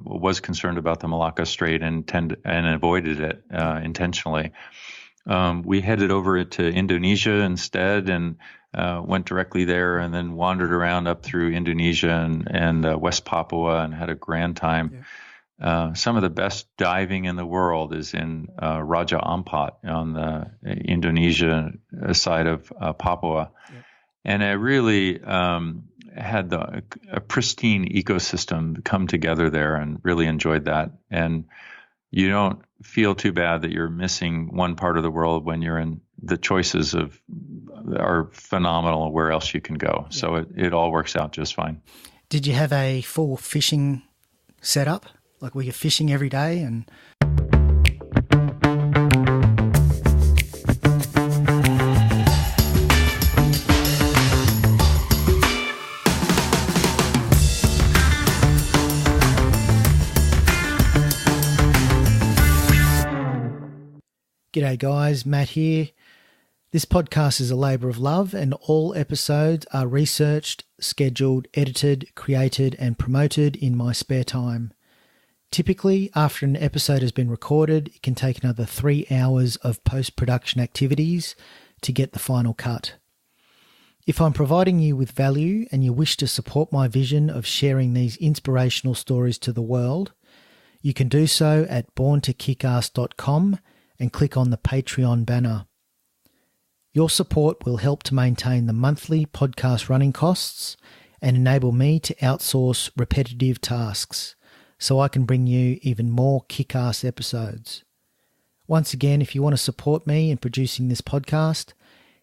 was concerned about the Malacca Strait and avoided it intentionally. We headed over to Indonesia instead and went directly there, and then wandered around up through Indonesia and West Papua and had a grand time. Yeah. Some of the best diving in the world is in Raja Ampat on the Indonesia side of Papua. Yep. And I really had a pristine ecosystem come together there and really enjoyed that. And you don't feel too bad that you're missing one part of the world when you're in the choices are phenomenal where else you can go. Yep. So it all works out just fine. Did you have a full fishing setup? Like were you fishing every day and... G'day guys, Matt here. This podcast is a labour of love and all episodes are researched, scheduled, edited, created and promoted in my spare time. Typically, after an episode has been recorded, it can take another 3 hours of post-production activities to get the final cut. If I'm providing you with value and you wish to support my vision of sharing these inspirational stories to the world, you can do so at borntokickass.com and click on the Patreon banner. Your support will help to maintain the monthly podcast running costs and enable me to outsource repetitive tasks, so I can bring you even more kick-ass episodes. Once again, if you want to support me in producing this podcast,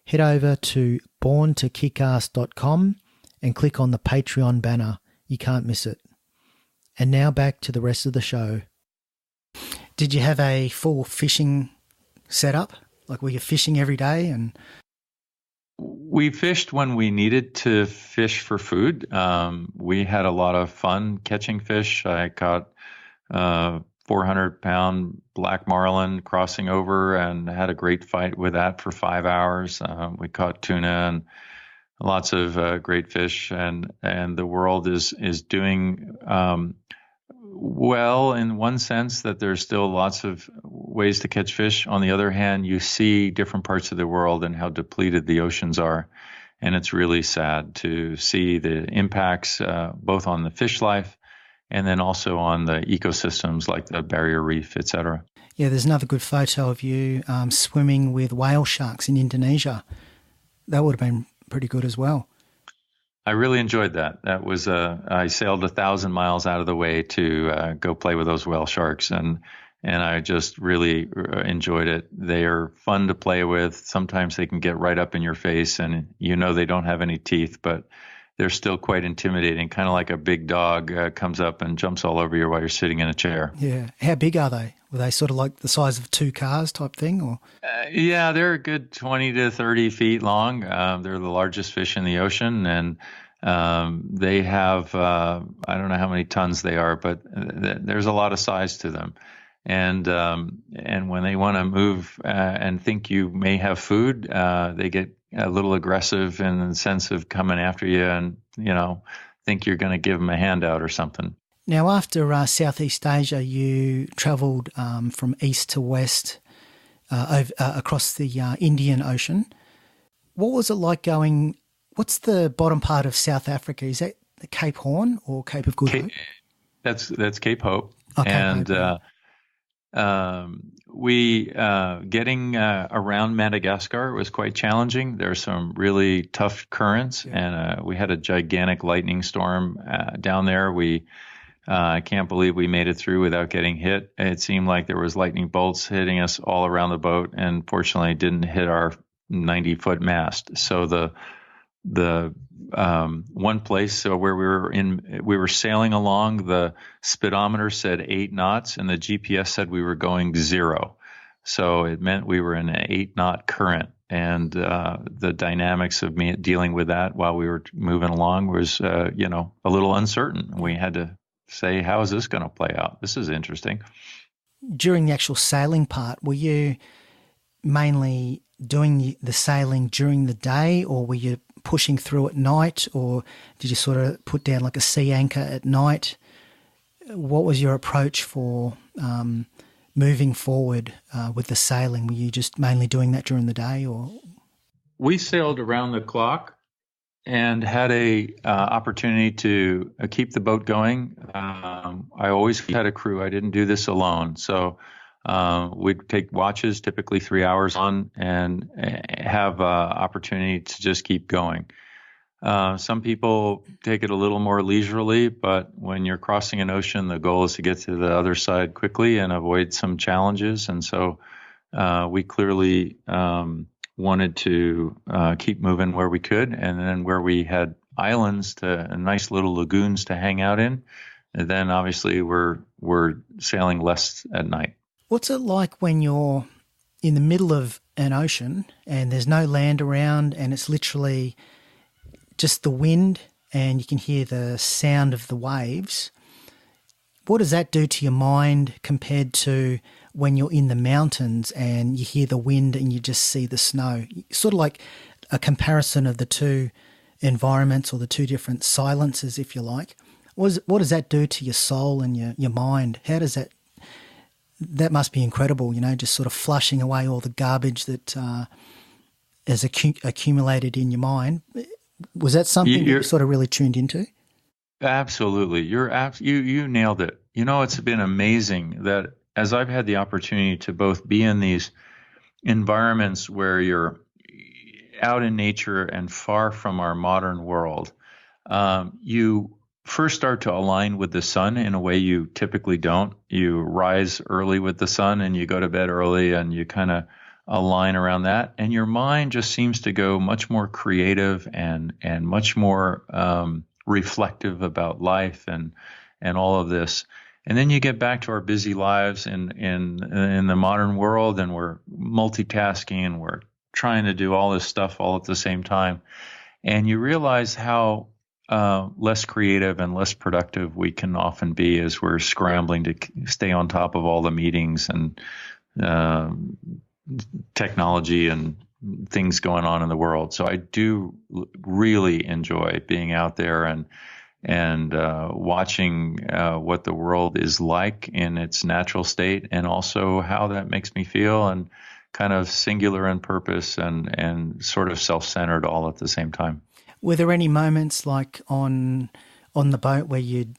head over to borntokickass.com and click on the Patreon banner. You can't miss it. And now back to the rest of the show. Did you have a full fishing setup? Like were you fishing every day? And we fished when we needed to fish for food. We had a lot of fun catching fish. I caught 400-pound black marlin crossing over and had a great fight with that for 5 hours. We caught tuna and lots of great fish, and the world is doing well in one sense that there's still lots of ways to catch fish. On the other hand, you see different parts of the world and how depleted the oceans are. And it's really sad to see the impacts both on the fish life and then also on the ecosystems like the barrier reef, et cetera. Yeah, there's another good photo of you swimming with whale sharks in Indonesia. That would have been pretty good as well. I really enjoyed that. That was I sailed 1,000 miles out of the way to go play with those whale sharks, and and I just really enjoyed it. They are fun to play with. Sometimes they can get right up in your face, and they don't have any teeth, but they're still quite intimidating, kind of like a big dog comes up and jumps all over you while you're sitting in a chair. Yeah. How big are they? Were they sort of like the size of 2 cars type thing? Or yeah, they're a good 20 to 30 feet long. They're the largest fish in the ocean, and they have, I don't know how many tons they are, but there's a lot of size to them. And when they want to move and think you may have food, they get a little aggressive in the sense of coming after you and, think you're going to give them a handout or something. now, after Southeast Asia, you travelled from east to west across the Indian Ocean. What was it like going? What's the bottom part of South Africa? Is that the Cape Horn or Cape of Good Hope? That's Cape Hope. Okay, and we getting around Madagascar was quite challenging. There's some really tough currents, and we had a gigantic lightning storm down there. I can't believe we made it through without getting hit. It seemed like there was lightning bolts hitting us all around the boat, and fortunately didn't hit our 90-foot mast. So the one place where we were sailing along, the speedometer said 8 knots and the GPS said we were going 0. So it meant we were in an 8-knot current, and the dynamics of dealing with that while we were moving along was a little uncertain. We had to say, how is this going to play out? This is interesting. During the actual sailing part, were you mainly doing the sailing during the day, or were you pushing through at night, or did you sort of put down like a sea anchor at night? What was your approach for moving forward with the sailing? Were you just mainly doing that during the day, or? We sailed around the clock and had a opportunity to keep the boat going. I always had a crew. I didn't do this alone. So we'd take watches, typically 3 hours on, and have opportunity to just keep going. Some people take it a little more leisurely, but when you're crossing an ocean, the goal is to get to the other side quickly and avoid some challenges. And so we clearly wanted to keep moving where we could, and then where we had islands nice little lagoons to hang out in, and then obviously we're sailing less at night. What's it like when you're in the middle of an ocean and there's no land around, and it's literally just the wind and you can hear the sound of the waves? What does that do to your mind compared to when you're in the mountains and you hear the wind and you just see the snow? Sort of like a comparison of the two environments, or the two different silences, if you like. What does that do to your soul and your mind? How does that must be incredible, just sort of flushing away all the garbage that has accumulated in your mind. Was that something you sort of really tuned into? Absolutely. You nailed it. It's been amazing that as I've had the opportunity to both be in these environments where you're out in nature and far from our modern world, you first start to align with the sun in a way you typically don't. You rise early with the sun and you go to bed early, and you kind of align around that. And your mind just seems to go much more creative and much more reflective about life and all of this. And then you get back to our busy lives in the modern world, and we're multitasking and we're trying to do all this stuff all at the same time. And you realize how less creative and less productive we can often be as we're scrambling to stay on top of all the meetings and technology and things going on in the world. So I do really enjoy being out there and watching what the world is like in its natural state, and also how that makes me feel, and kind of singular in purpose and sort of self-centered all at the same time. Were there any moments like on the boat where you'd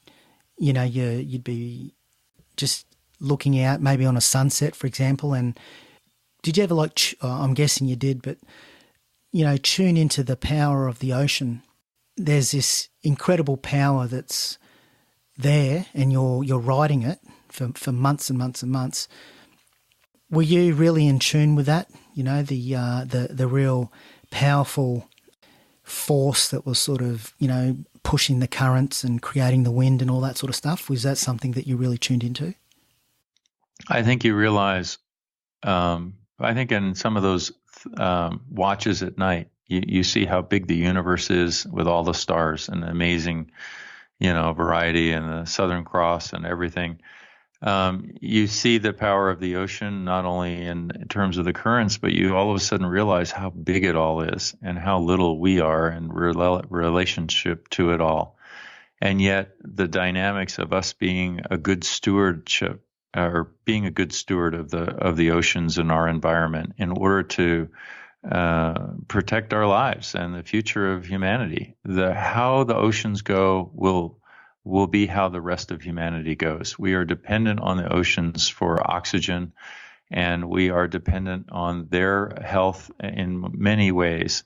be just looking out, maybe on a sunset, for example, and did you ever I'm guessing you did, but tune into the power of the ocean? There's this incredible power that's there, and you're riding it for months and months and months. Were you really in tune with that? You know, the real powerful force that was sort of, you know, pushing the currents and creating the wind and all that sort of stuff. Was that something that you really tuned into? I think you realize, I think in some of those watches at night, you see how big the universe is with all the stars and the amazing, you know, variety and the Southern Cross and everything. You see the power of the ocean, not only in terms of the currents, but you all of a sudden realize how big it all is and how little we are in relationship to it all. And yet the dynamics of us being a good stewardship or being a good steward of the oceans and our environment in order to protect our lives and the future of humanity. How the oceans go will be how the rest of humanity goes. We are dependent on the oceans for oxygen, and we are dependent on their health in many ways.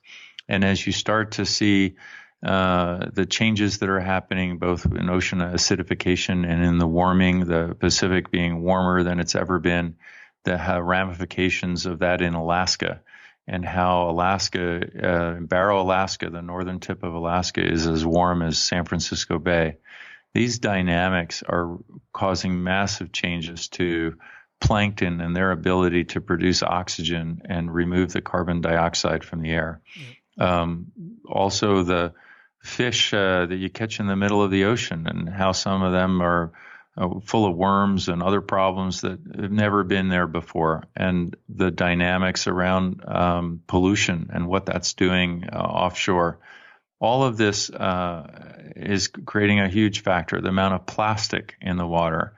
And as you start to see the changes that are happening both in ocean acidification and in the warming, the Pacific being warmer than it's ever been, the ramifications of that in Alaska, and how Alaska, Barrow, Alaska, the northern tip of Alaska, is as warm as San Francisco Bay. These dynamics are causing massive changes to plankton and their ability to produce oxygen and remove the carbon dioxide from the air. Also, the fish that you catch in the middle of the ocean and how some of them are full of worms and other problems that have never been there before, and the dynamics around pollution and what that's doing offshore. All of this is creating a huge factor. The amount of plastic in the water,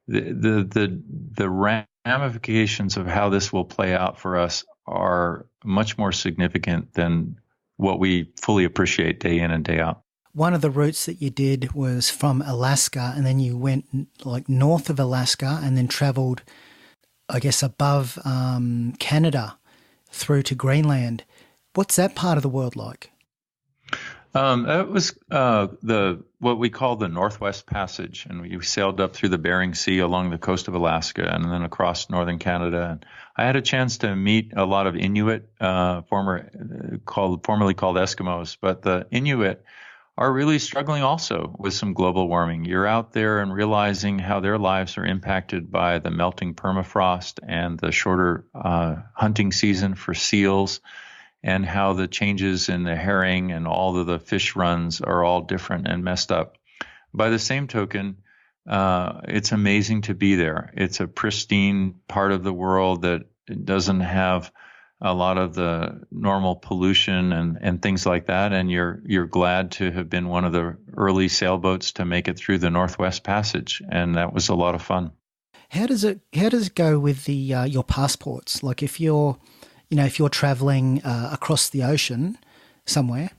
the ramifications of how this will play out for us are much more significant than what we fully appreciate day in and day out. One of the routes that you did was from Alaska, and then you went like north of Alaska and then traveled, I guess, above Canada through to Greenland. What's that part of the world like? It was what we call the Northwest Passage, and we sailed up through the Bering Sea along the coast of Alaska and then across northern Canada. And I had a chance to meet a lot of Inuit, formerly called Eskimos, but the Inuit are really struggling also with some global warming. You're out there and realizing how their lives are impacted by the melting permafrost and the shorter hunting season for seals, and how the changes in the herring and all of the fish runs are all different and messed up. By the same token, it's amazing to be there. It's a pristine part of the world that doesn't have a lot of the normal pollution and things like that. And you're glad to have been one of the early sailboats to make it through the Northwest Passage. And that was a lot of fun. How does it go with the your passports? Like if you're traveling across the ocean somewhere,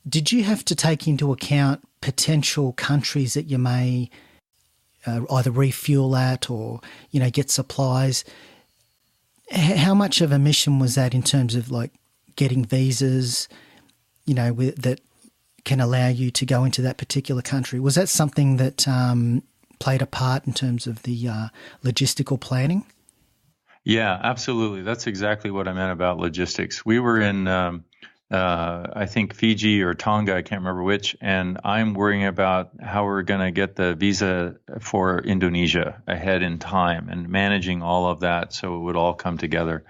did you have to take into account potential countries that you may either refuel at or, get supplies? How much of a mission was that in terms of like getting visas, that can allow you to go into that particular country? Was that something that played a part in terms of the logistical planning? Yeah, absolutely. That's exactly what I meant about logistics. We were in, I think, Fiji or Tonga, I can't remember which, and I'm worrying about how we're going to get the visa for Indonesia ahead in time and managing all of that so it would all come together.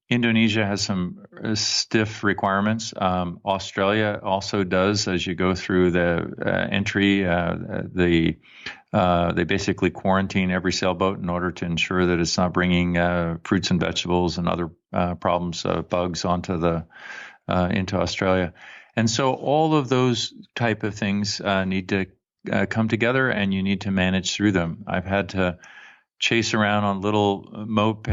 Indonesia has some stiff requirements. Australia also does. As you go through the entry, they basically quarantine every sailboat in order to ensure that it's not bringing fruits and vegetables and other problems, bugs into Australia. And so all of those type of things need to come together, and you need to manage through them. I've had to chase around on little moped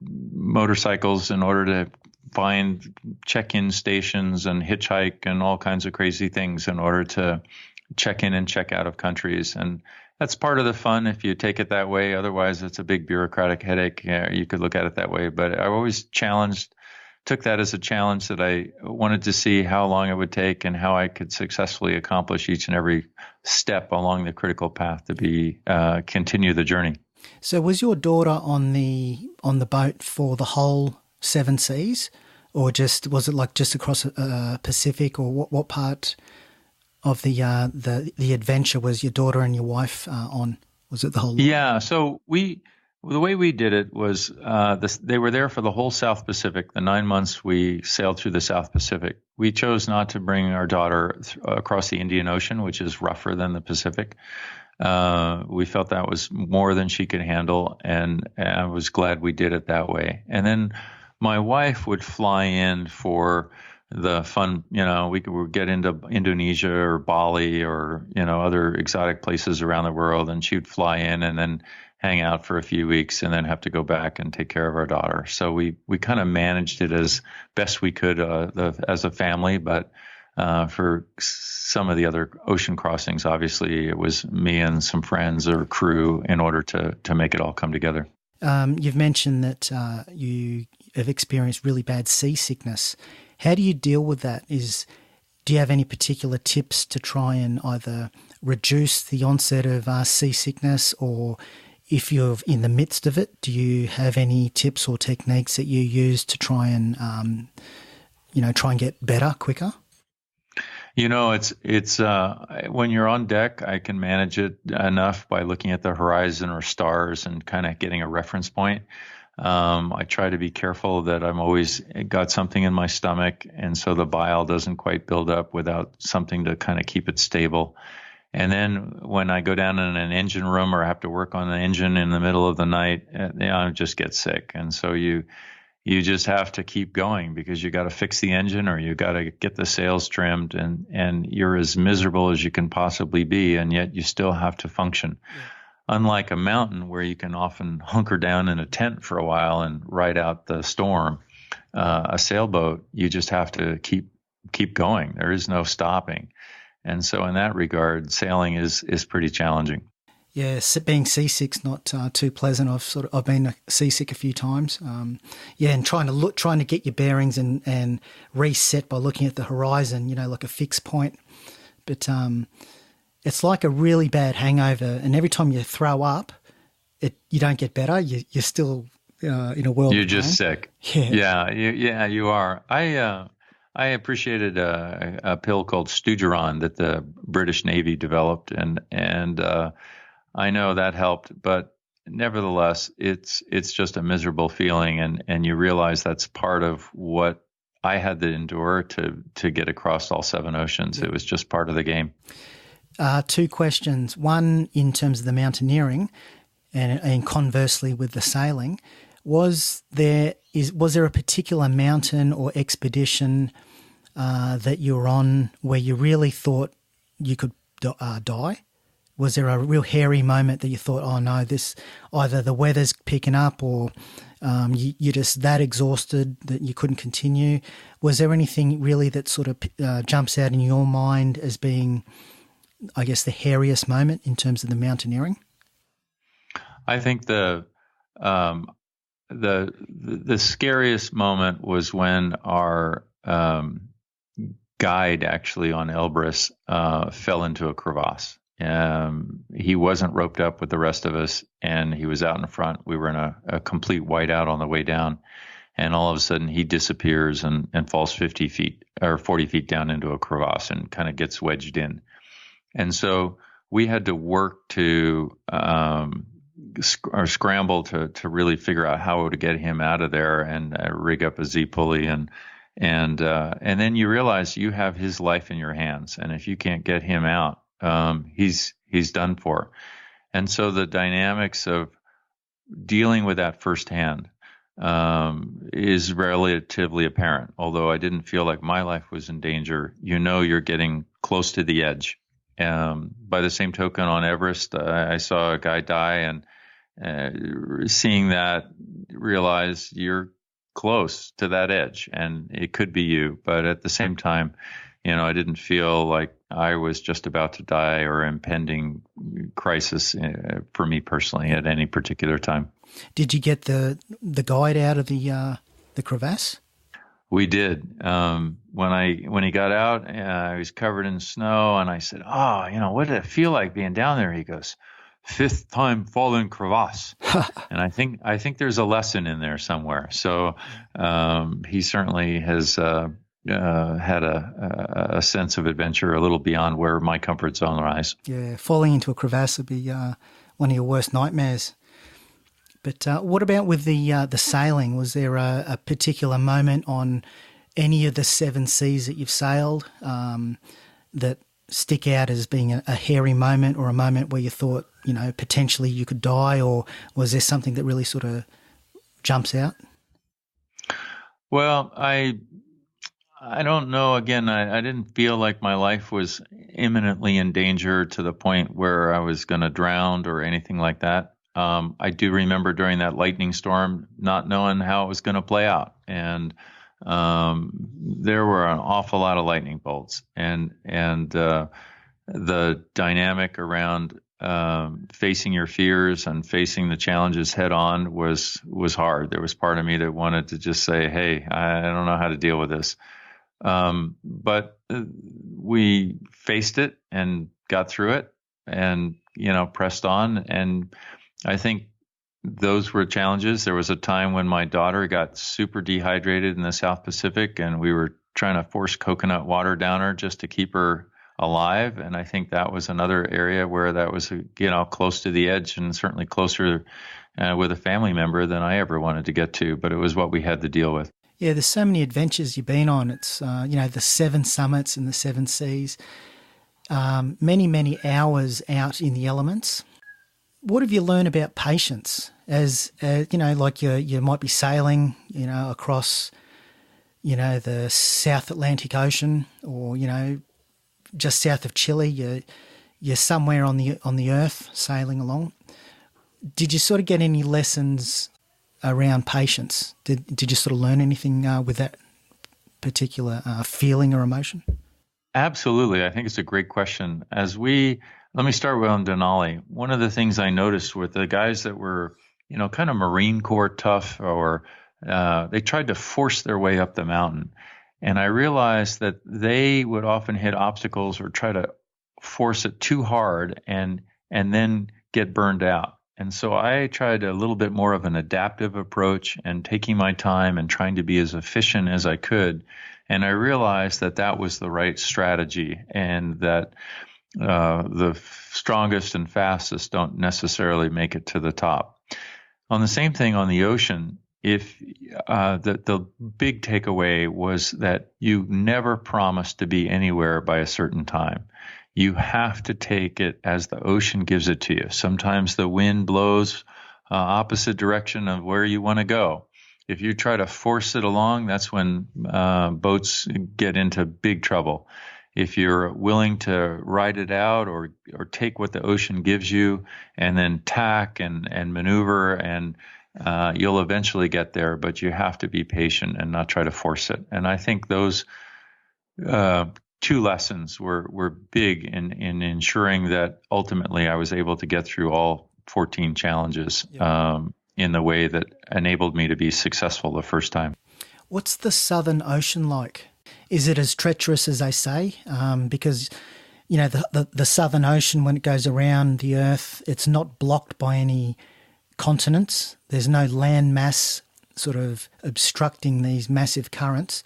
motorcycles in order to find check-in stations and hitchhike and all kinds of crazy things in order to check in and check out of countries. And that's part of the fun if you take it that way. Otherwise, it's a big bureaucratic headache. You could look at it that way. But I always challenged took that as a challenge that I wanted to see how long it would take and how I could successfully accomplish each and every step along the critical path to continue the journey. So was your daughter on the boat for the whole 7 seas, or was it like just across Pacific, or what part of the adventure was your daughter and your wife on? Was it the whole? Yeah. So the way we did it was they were there for the whole South Pacific. The 9 months we sailed through the South Pacific. We chose not to bring our daughter across the Indian Ocean, which is rougher than the Pacific. We felt that was more than she could handle, and I was glad we did it that way. And then my wife would fly in for the fun, we would get into Indonesia or Bali or, other exotic places around the world, and she'd fly in and then hang out for a few weeks and then have to go back and take care of our daughter. So we kind of managed it as best we could as a family, but for some of the other ocean crossings, obviously it was me and some friends or crew in order to make it all come together. You've mentioned that you have experienced really bad seasickness. How do you deal with that? Do you have any particular tips to try and either reduce the onset of seasickness, or if you're in the midst of it, do you have any tips or techniques that you use to try and get better quicker? It's when you're on deck, I can manage it enough by looking at the horizon or stars and kind of getting a reference point. I try to be careful that I'm always got something in my stomach, and so the bile doesn't quite build up without something to kind of keep it stable. And then when I go down in an engine room or have to work on the engine in the middle of the night, I just get sick. And so you just have to keep going because you got to fix the engine or you got to get the sails trimmed, and you're as miserable as you can possibly be, and yet you still have to function. Yeah. Unlike a mountain where you can often hunker down in a tent for a while and ride out the storm, a sailboat, you just have to keep going. There is no stopping. And so in that regard, sailing is pretty challenging. Yeah, being seasick's not too pleasant. I've been seasick a few times. And trying to get your bearings and reset by looking at the horizon, like a fixed point. But it's like a really bad hangover, and every time you throw up, you don't get better. You're still in a world. You're just sick. Yeah, you are. I appreciated a pill called Stugeron that the British Navy developed, and I know that helped, but nevertheless, it's just a miserable feeling, and you realize that's part of what I had to endure to get across all 7 oceans. Yeah. It was just part of the game. 2 questions. One, in terms of the mountaineering, and conversely with the sailing, was there a particular mountain or expedition that you were on where you really thought you could die? Was there a real hairy moment that you thought, oh no, this either the weather's picking up or you're just that exhausted that you couldn't continue? Was there anything really that sort of jumps out in your mind as being, I guess, the hairiest moment in terms of the mountaineering? I think the scariest moment was when our guide actually on Elbrus fell into a crevasse. He wasn't roped up with the rest of us, and he was out in front. We were in a complete whiteout on the way down, and all of a sudden he disappears and falls 50 feet or 40 feet down into a crevasse and kind of gets wedged in. And so we had to work to scramble to really figure out how to get him out of there and rig up a Z pulley, and then you realize you have his life in your hands, and if you can't get him out, he's done for. And so the dynamics of dealing with that firsthand is relatively apparent. Although I didn't feel like my life was in danger, you're getting close to the edge. By the same token, on Everest, I saw a guy die, and seeing that, realize you're close to that edge, and it could be you. But at the same time, I didn't feel like I was just about to die or impending crisis for me personally at any particular time. Did you get the guide out of the crevasse? We did. When he got out, he was covered in snow, and I said, "Oh, what did it feel like being down there?" He goes, "Fifth time falling crevasse," and I think there's a lesson in there somewhere. So he certainly has had a sense of adventure a little beyond where my comfort zone lies. Yeah, falling into a crevasse would be one of your worst nightmares. But what about with the sailing? Was there a particular moment on any of the 7 seas that you've sailed that stick out as being a hairy moment, or a moment where you thought, potentially you could die, or was there something that really sort of jumps out? Well, I don't know. Again, I didn't feel like my life was imminently in danger to the point where I was going to drown or anything like that. I do remember during that lightning storm not knowing how it was going to play out, and there were an awful lot of lightning bolts, and the dynamic around facing your fears and facing the challenges head on was hard. There was part of me that wanted to just say, "Hey, I don't know how to deal with this," but we faced it and got through it, and pressed on. And I think those were challenges. There was a time when my daughter got super dehydrated in the South Pacific, and we were trying to force coconut water down her just to keep her alive. And I think that was another area where that was, close to the edge, and certainly closer with a family member than I ever wanted to get to. But it was what we had to deal with. Yeah, there's so many adventures you've been on. It's, the 7 summits and the 7 seas, many, many hours out in the elements. What have you learned about patience as like you might be sailing, across, the South Atlantic Ocean, or, just south of Chile, you're somewhere on the earth sailing along. Did you sort of get any lessons around patience? Did you sort of learn anything with that particular feeling or emotion? Absolutely. I think it's a great question. Let me start with on Denali. One of the things I noticed with the guys that were, kind of Marine Corps tough, or they tried to force their way up the mountain. And I realized that they would often hit obstacles or try to force it too hard and then get burned out. And so I tried a little bit more of an adaptive approach and taking my time and trying to be as efficient as I could. And I realized that was the right strategy, and that the strongest and fastest don't necessarily make it to the top. On the same thing on the ocean, if the big takeaway was that you never promise to be anywhere by a certain time. You have to take it as the ocean gives it to you. Sometimes the wind blows opposite direction of where you want to go. If you try to force it along, that's when boats get into big trouble. If you're willing to ride it out, or take what the ocean gives you and then tack and maneuver, and you'll eventually get there, but you have to be patient and not try to force it. And I think those 2 lessons were big in ensuring that ultimately I was able to get through all 14 challenges in the way that enabled me to be successful the first time. What's the Southern Ocean like? Is it as treacherous as they say? Because, the Southern Ocean, when it goes around the Earth, it's not blocked by any continents. There's no land mass sort of obstructing these massive currents.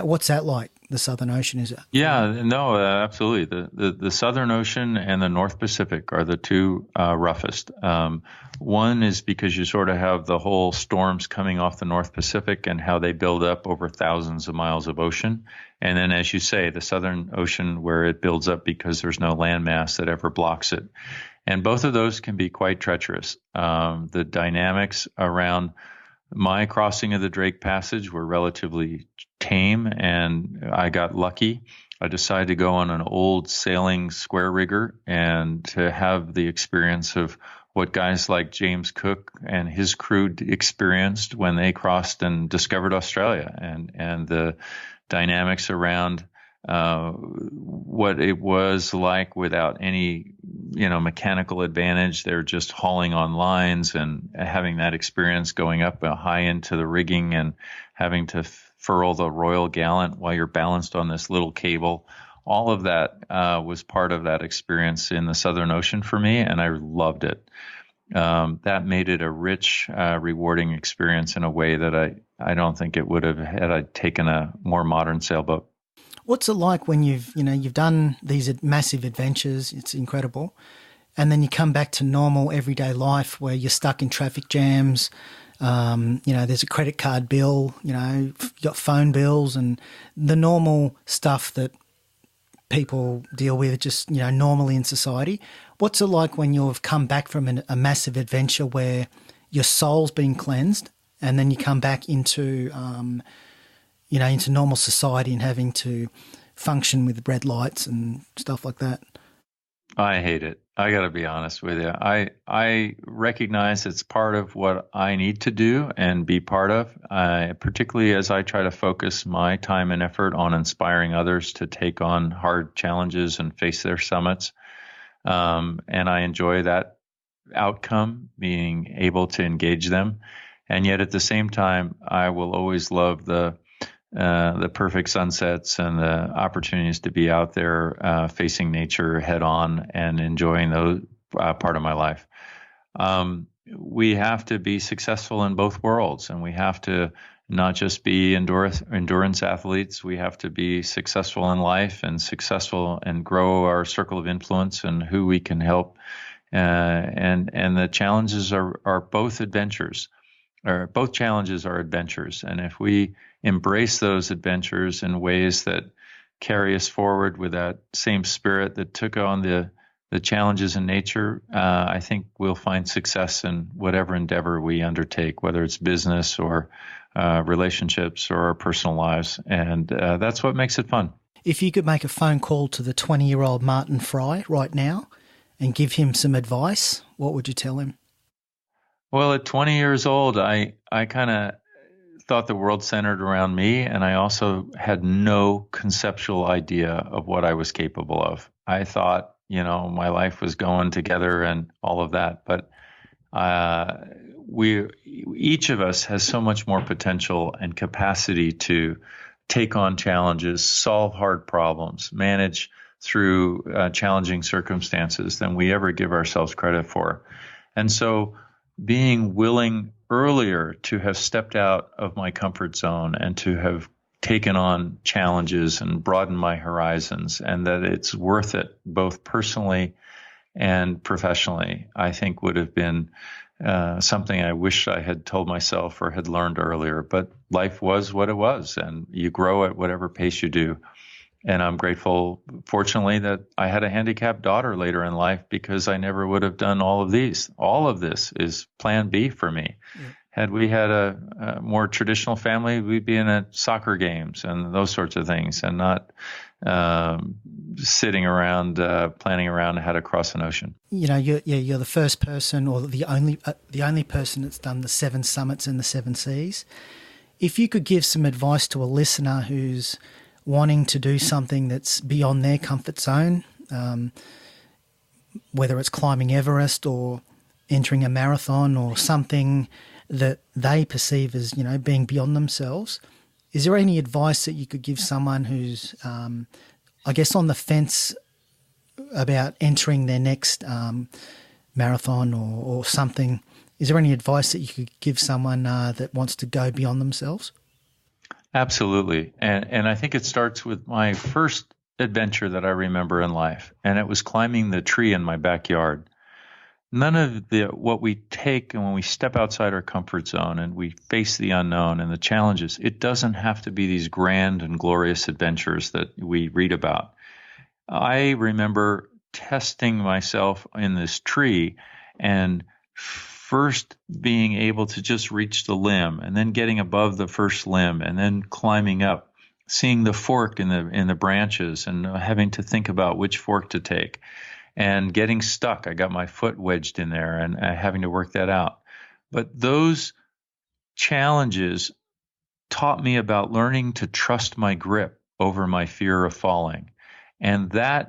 What's that like, the Southern Ocean? Is it? Yeah, no, absolutely. The Southern Ocean and the North Pacific are the 2 roughest. One is because you sort of have the whole storms coming off the North Pacific and how they build up over thousands of miles of ocean. And then, as you say, the Southern Ocean, where it builds up because there's no landmass that ever blocks it. And both of those can be quite treacherous. The dynamics around my crossing of the Drake Passage were relatively tame, and I got lucky. I decided to go on an old sailing square rigger and to have the experience of what guys like James Cook and his crew experienced when they crossed and discovered Australia, and the dynamics around what it was like without any, mechanical advantage. They're just hauling on lines, and having that experience going up high into the rigging and having to furl the Royal Gallant while you're balanced on this little cable. All of that was part of that experience in the Southern Ocean for me, and I loved it. That made it a rich, rewarding experience in a way that I don't think it would have had I taken a more modern sailboat. What's it like when you've done these massive adventures? It's incredible. And then you come back to normal everyday life where you're stuck in traffic jams. There's a credit card bill, you've got phone bills and the normal stuff that people deal with just, normally in society. What's it like when you've come back from a massive adventure where your soul's been cleansed and then you come back into normal society and having to function with red lights and stuff like that? I hate it. I got to be honest with you. I recognize it's part of what I need to do and be part of, particularly as I try to focus my time and effort on inspiring others to take on hard challenges and face their summits. And I enjoy that outcome, being able to engage them. And yet at the same time, I will always love the perfect sunsets and the opportunities to be out there facing nature head on and enjoying those part of my life. We have to be successful in both worlds, and we have to not just be endurance athletes. We have to be successful in life and successful and grow our circle of influence and who we can help. And the challenges are both adventures. Or both challenges are adventures. And if we embrace those adventures in ways that carry us forward with that same spirit that took on the challenges in nature, I think we'll find success in whatever endeavor we undertake, whether it's business or relationships or our personal lives. And that's what makes it fun. If you could make a phone call to the 20-year-old Martin Frey right now and give him some advice, what would you tell him? Well, at 20 years old, I kind of thought the world centered around me, and I also had no conceptual idea of what I was capable of. I thought, my life was going together and all of that, but each of us has so much more potential and capacity to take on challenges, solve hard problems, manage through challenging circumstances than we ever give ourselves credit for. And so being willing earlier to have stepped out of my comfort zone and to have taken on challenges and broadened my horizons, and that it's worth it both personally and professionally, I think would have been something I wish I had told myself or had learned earlier. But life was what it was, and you grow at whatever pace you do. And I'm grateful, fortunately, that I had a handicapped daughter later in life, because I never would have done all of these. All of this is plan B for me. Yeah. Had we had a more traditional family, we'd be in at soccer games and those sorts of things, and not sitting around planning around how to cross an ocean. You're the first person, or the only person that's done the 7 summits and the 7 seas. If you could give some advice to a listener who's wanting to do something that's beyond their comfort zone, whether it's climbing Everest or entering a marathon or something that they perceive as, being beyond themselves, is there any advice that you could give someone who's, on the fence about entering their next marathon or something? Is there any advice that you could give someone that wants to go beyond themselves? Absolutely. And I think it starts with my first adventure that I remember in life, and it was climbing the tree in my backyard. None of what we take and when we step outside our comfort zone and we face the unknown and the challenges, it doesn't have to be these grand and glorious adventures that we read about. I remember testing myself in this tree and first being able to just reach the limb, and then getting above the first limb, and then climbing up, seeing the fork in the branches, and having to think about which fork to take, and getting stuck. I got my foot wedged in there and having to work that out. But those challenges taught me about learning to trust my grip over my fear of falling. And that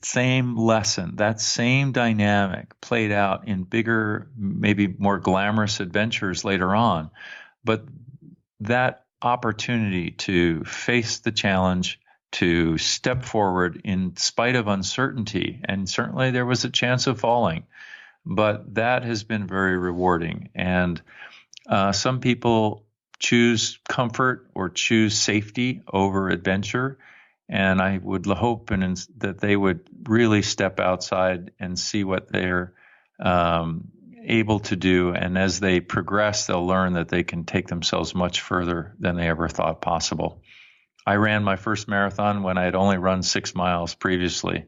same lesson, that same dynamic played out in bigger, maybe more glamorous adventures later on. But that opportunity to face the challenge, to step forward in spite of uncertainty. And certainly there was a chance of falling, but that has been very rewarding. And some people choose comfort or choose safety over adventure. And I would hope that they would really step outside and see what they're able to do. And as they progress, they'll learn that they can take themselves much further than they ever thought possible. I ran my first marathon when I had only run 6 miles previously.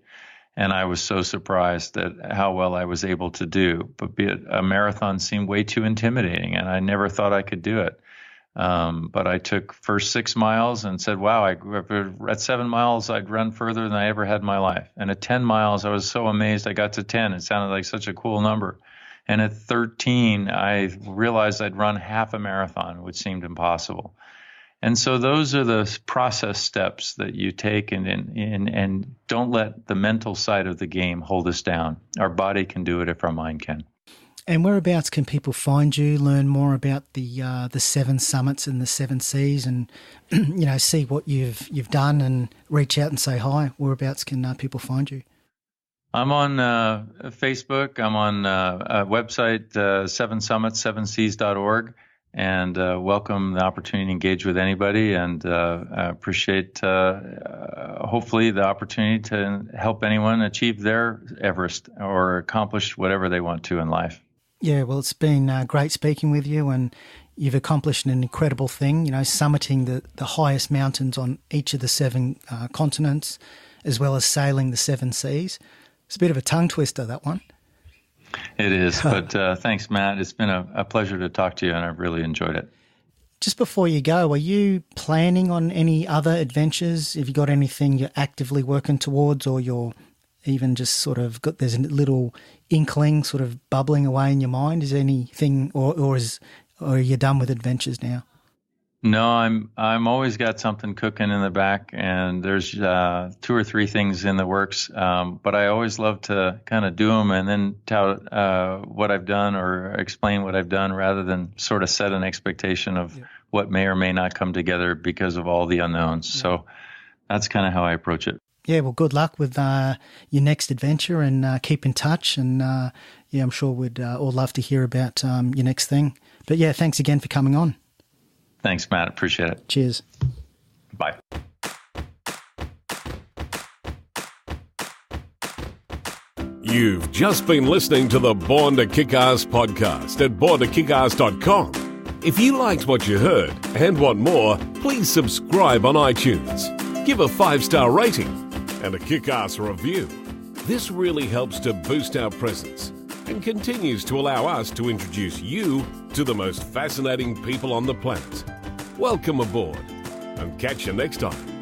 And I was so surprised at how well I was able to do. But a marathon seemed way too intimidating, and I never thought I could do it. But I took first 6 miles and said, wow, at 7 miles, I'd run further than I ever had in my life. And at 10 miles, I was so amazed I got to 10. It sounded like such a cool number. And at 13, I realized I'd run half a marathon, which seemed impossible. And so those are the process steps that you take, and don't let the mental side of the game hold us down. Our body can do it if our mind can. And whereabouts can people find you, learn more about the 7 summits and the 7 seas, and see what you've done and reach out and say hi? Whereabouts can people find you? I'm on Facebook. I'm on a website, 7summits7seas.org, and welcome the opportunity to engage with anybody, and I appreciate hopefully the opportunity to help anyone achieve their Everest or accomplish whatever they want to in life. Yeah, well, it's been great speaking with you, and you've accomplished an incredible thing, summiting the highest mountains on each of the 7 continents, as well as sailing the 7 seas. It's a bit of a tongue twister, that one. It is, but thanks, Matt. It's been a pleasure to talk to you, and I've really enjoyed it. Just before you go, are you planning on any other adventures? Have you got anything you're actively working towards, or you're even just sort of there's a little inkling sort of bubbling away in your mind? Is there anything, or are you done with adventures now? No, I'm always got something cooking in the back, and there's 2 or 3 things in the works. But I always love to kind of do them and then tell what I've done or explain what I've done, rather than sort of set an expectation of what may or may not come together because of all the unknowns. Yeah. So that's kind of how I approach it. Yeah, well, good luck with your next adventure, and keep in touch. And I'm sure we'd all love to hear about your next thing. But yeah, thanks again for coming on. Thanks, Matt. Appreciate it. Cheers. Bye. You've just been listening to the Born to Kick-Ass podcast at borntokickass.com. If you liked what you heard and want more, please subscribe on iTunes. Give a 5-star rating and a kick-ass review. This really helps to boost our presence and continues to allow us to introduce you to the most fascinating people on the planet. Welcome aboard, and catch you next time.